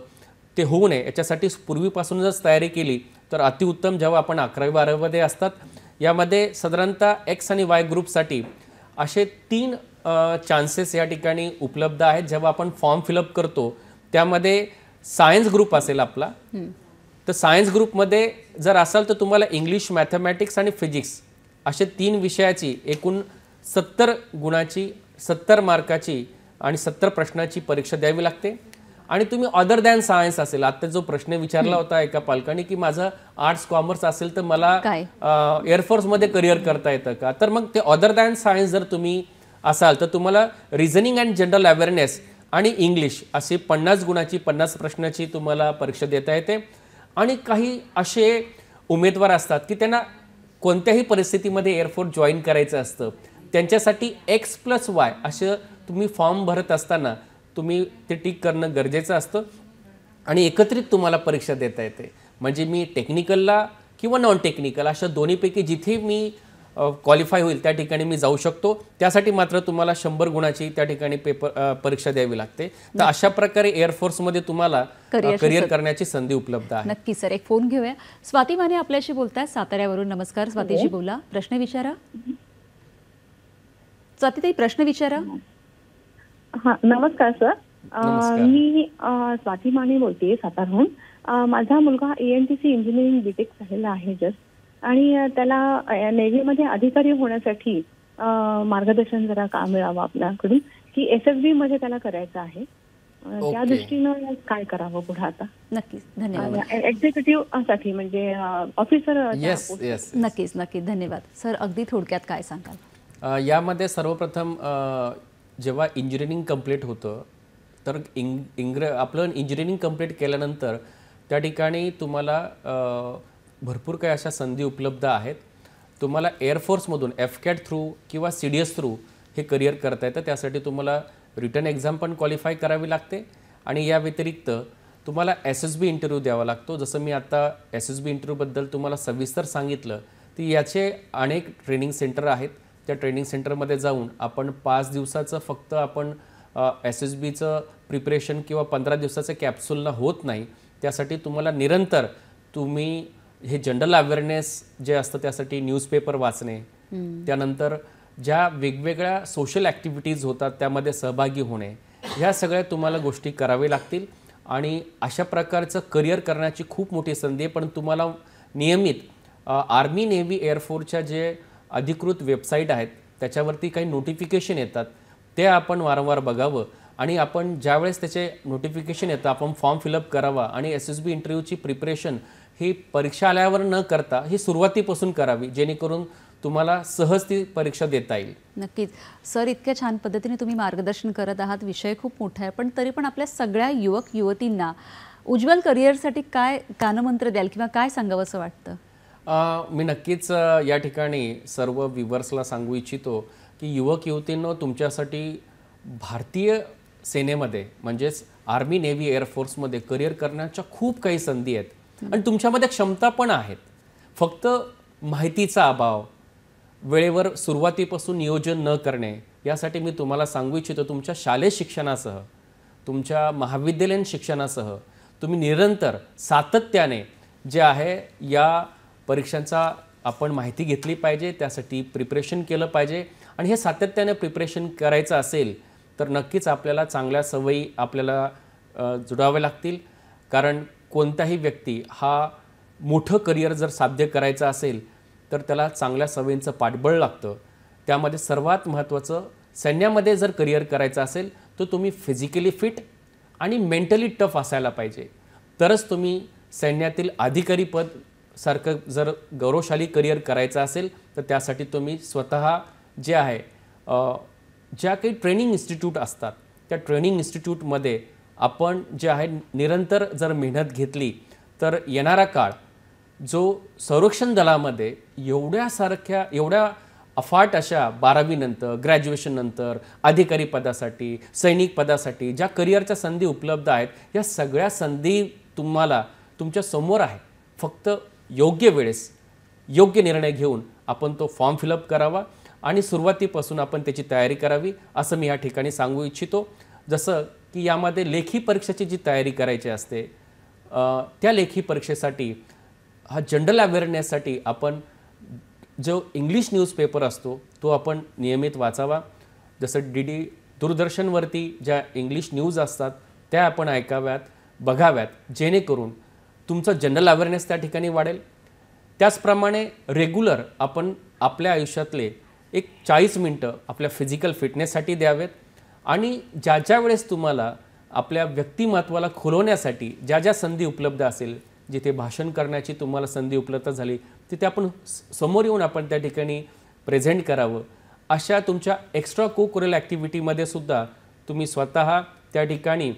ते होऊ नये याच्यासाठी पूर्वीपासूनच तयारी केली तर अतिउत्तम. जेव्हा आपण 11वी 12वीमध्ये असतात यामध्ये साधारणतः X आणि Y ग्रुपसाठी असे 3 चान्सेस या ठिकाणी उपलब्ध आहेत. जेव्हा आपण फॉर्म फिलअप करतो त्यामध्ये सायन्स ग्रुप असेल आपला, तर सायन्स ग्रुपमध्ये जर असाल तर तुम्हाला इंग्लिश, मॅथमॅटिक्स आणि फिजिक्स असे 3 विषयाची एकूण 70 गुणाची, 70 मार्काची आणि 70 प्रश्नाची परीक्षा द्यावी लागते. आणि तुम्ही अदर दॅन सायन्स असेल, आता जो प्रश्न विचारला होता एका पालकाने की माझं आर्ट्स कॉमर्स असेल तर मला एअरफोर्समध्ये करिअर करता येतं का, तर मग ते अदर दॅन सायन्स जर तुम्ही असाल तर तुम्हाला रिझनिंग अँड जनरल अवेअरनेस आणि इंग्लिश असे 50 गुणाची 50 प्रश्नाची तुम्हाला परीक्षा देता येते. आणि काही असे उमेदवार असतात की त्यांना कोणत्याही परिस्थितीमध्ये एअरफोर्स जॉईन करायचं असतं, त्यांच्यासाठी X+Y असं तुम्ही फॉर्म भरत असताना तुम्ही ते टिक करणं गरजेचं असतं आणि एकत्रित तुम्हाला परीक्षा देता येते. म्हणजे मी टेक्निकलला किंवा नॉन टेक्निकल अशा दोन्हीपैकी जिथे मी क्वालिफाय होईल त्या ठिकाणी मी जाऊ शकतो. त्यासाठी मात्र तुम्हाला 100 गुणाची त्या ठिकाणी परीक्षा द्यावी लागते. तर अशा प्रकारे एअरफोर्समध्ये तुम्हाला करिअर करण्याची संधी उपलब्ध आहे. नक्की सर. एक फोन घेऊया. स्वाती माने आपल्याशी बोलताय साताऱ्यावरून. नमस्कार स्वातीजी, बोला, प्रश्न विचारा. स्वातीताई, प्रश्न विचारा. हा, नमस्कार सर. मी स्वाती माने बोलते सातारहून. माझा मुलगा ANTC इंजिनिअरिंग बीटेक झालेला आहे जस्ट, आणि त्याला नेव्हीमध्ये अधिकारी होण्यासाठी मार्गदर्शन जरा का मिळावं आपल्याकडून, की SSB मध्ये त्याला करायचं आहे. त्या दृष्टीनं काय करावं पुढे आता? नक्कीच, धन्यवाद. एक्झिक्युटिव्ह साठी म्हणजे ऑफिसर. नक्कीच नक्कीच, धन्यवाद सर. अगदी थोडक्यात काय सांगाल? यामध्ये सर्वप्रथम जेव्हा इंजिनिअरिंग कंप्लीट होतं तर आपलं इंजिनिअरिंग कंप्लीट केल्यानंतर त्या ठिकाणी तुम्हाला भरपूर काही अशा संधी उपलब्ध आहेत. तुम्हाला एअरफोर्समधून FCAT थ्रू किंवा CDS थ्रू हे करिअर करता येतं. त्यासाठी तुम्हाला रिटर्न एक्झाम पण क्वालिफाय करावी लागते आणि या व्यतिरिक्त तुम्हाला SSB इंटरव्ह्यू द्यावा लागतो. जसं मी आता SSB इंटरव्ह्यूबद्दल तुम्हाला सविस्तर सांगितलं, ती याचे अनेक ट्रेनिंग सेंटर आहेत. त्या ट्रेनिंग सेंटरमध्ये जाऊन आपण 5 दिवसाचं फक्त आपण SSBचं प्रिपरेशन किंवा 15 दिवसाचं कॅप्सूलला होत नाही. त्यासाठी तुम्हाला निरंतर तुम्ही हे जनरल अवेअरनेस जे असतं त्यासाठी न्यूजपेपर वाचणे, त्यानंतर ज्या वेगवेगळ्या सोशल ॲक्टिव्हिटीज होतात त्यामध्ये सहभागी होणे, ह्या सगळ्या तुम्हाला गोष्टी करावे लागतील. आणि अशा प्रकारचं करिअर करण्याची खूप मोठी संधी आहे. पण तुम्हाला नियमित आर्मी, नेव्ही, एअरफोर्सच्या जे अधिकृत वेबसाईट आहेत त्याच्यावरती काही नोटिफिकेशन येतात, ते आपण वारंवार बघावं. आणि आपण ज्यावेळेस त्याचे नोटिफिकेशन येतं आपण फॉर्म फिलअप करावा. आणि SSB इंटरव्ह्यूची प्रिपरेशन ही परीक्षा आल्यावर न करता ही सुरुवातीपासून करावी, जेणेकरून तुम्हाला सहज ती परीक्षा देता येईल. नक्कीच सर, इतक्या छान पद्धतीने तुम्ही मार्गदर्शन करत आहात. विषय खूप मोठा आहे, पण तरी पण आपल्या सगळ्या युवक युवतींना उज्ज्वल करिअरसाठी काय कानमंत्र द्याल किंवा काय सांगावं असं वाटतं? मी नक्कीच या ठिकाणी सर्व व्ह्यूवर्सला सांगू इच्छितो की युवक युवतींनो, तुमच्यासाठी भारतीय सेनेमध्ये म्हणजेच आर्मी, नेव्ही, एअरफोर्समध्ये करिअर करण्याच्या खूप काही संधी आहेत आणि तुमच्यामध्ये क्षमता पण आहेत. फक्त माहितीचा अभाव, वेळेवर सुरुवातीपासून नियोजन न करणे, यासाठी मी तुम्हाला सांगू इच्छितो तुमच्या शालेय शिक्षणासह, तुमच्या महाविद्यालयीन शिक्षणासह तुम्ही निरंतर सातत्याने जे आहे या परीक्षांचा आपण माहिती घेतली पाहिजे, त्यासाठी प्रिपरेशन केलं पाहिजे. आणि हे सातत्याने प्रिपरेशन करायचं असेल तर नक्कीच आपल्याला चांगल्या सवयी आपल्याला जुळवाव्या लागतील. कारण कोणताही व्यक्ती हा मोठं करिअर जर साध्य करायचं असेल तर त्याला चांगल्या सवयींचं पाठबळ लागतं. त्यामध्ये सर्वात महत्त्वाचं, सैन्यामध्ये जर करिअर करायचं असेल तर तुम्ही फिजिकली फिट आणि मेंटली टफ असायला पाहिजे. तरच तुम्ही सैन्यातील अधिकारी पद सारखं जर गौरवशाली करिअर करायचं असेल तर त्यासाठी तुम्ही स्वतः जे आहे ज्या काही ट्रेनिंग इन्स्टिट्यूट असतात त्या ट्रेनिंग इन्स्टिट्यूटमध्ये आपण जे आहे निरंतर जर मेहनत घेतली तर येणारा काळ जो संरक्षण दलामध्ये एवढ्या अफाट अशा 12वी नंतर, ग्रॅज्युएशन नंतर अधिकारी पदासाठी, सैनिक पदासाठी ज्या करिअरच्या संधी उपलब्ध आहेत, या सगळ्या संधी तुम्हाला तुमच्या समोर आहे. फक्त योग्य वेळेस योग्य निर्णय घेऊन आपण तो फॉर्म फिलअप करावा आणि सुरुवातीपासून आपण त्याची तयारी करावी, असं मी या ठिकाणी सांगू इच्छितो. जसं की यामध्ये लेखी परीक्षेची जी तयारी करायची असते, त्या लेखी परीक्षेसाठी हा जनरल अवेअरनेससाठी आपण जो इंग्लिश न्यूजपेपर असतो तो आपण नियमित वाचावा. जसं DD दूरदर्शनवरती ज्या इंग्लिश न्यूज असतात त्या आपण ऐकाव्यात, बघाव्यात, जेणेकरून तुमचं जनरल अवेअरनेस त्या ठिकाणी वाढेल. त्याचप्रमाणे रेग्युलर आपण आपल्या आयुष्यातले एक 40 मिनटं आपल्या फिजिकल फिटनेससाठी द्यावेत आणि ज्या वेळेस तुम्हाला आपल्या व्यक्तिमत्वाला खुलवण्यासाठी ज्या संधी उपलब्ध असेल, जिथे भाषण करण्याची तुम्हाला संधी उपलब्ध झाली तिथे आपण समोर येऊन आपण त्या ठिकाणी प्रेझेंट करावं. अशा तुमच्या एक्स्ट्रा को-करिक्युलर ॲक्टिव्हिटीमध्ये सुद्धा तुम्ही स्वतः त्या ठिकाणी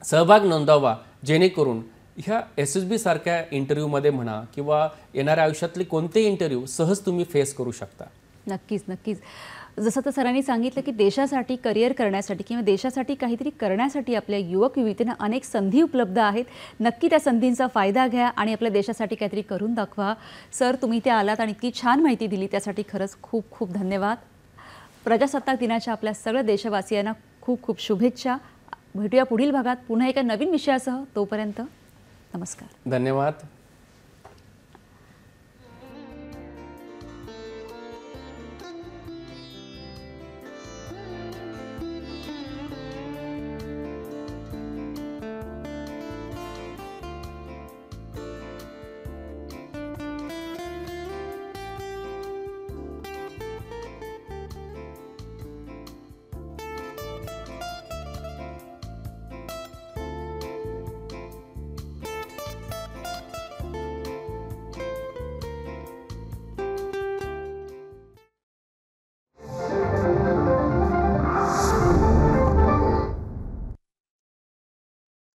सहभाग नोंदवावा, जेणेकरून ह्या SSB सारख्या इंटरव्ह्यूमध्ये म्हणा किंवा येणाऱ्या आयुष्यातले कोणतेही इंटरव्ह्यू सहज तुम्ही फेस करू शकता. नक्कीच नक्कीच. जसं तर सरांनी सांगितलं की देशासाठी करिअर करण्यासाठी किंवा देशासाठी काहीतरी करण्यासाठी आपल्या युवक युवतींना अनेक संधी उपलब्ध आहेत. नक्की त्या संधींचा फायदा घ्या आणि आपल्या देशासाठी काहीतरी करून दाखवा. सर, तुम्ही त्या आलात आणि इतकी छान माहिती दिली त्यासाठी खरंच खूप खूप धन्यवाद. प्रजासत्ताक दिनाच्या आपल्या सगळ्या देशवासियांना खूप खूप शुभेच्छा. भेटूया पुढील भागात पुन्हा एका नवीन विषयासह. तोपर्यंत नमस्कार. धन्यवाद.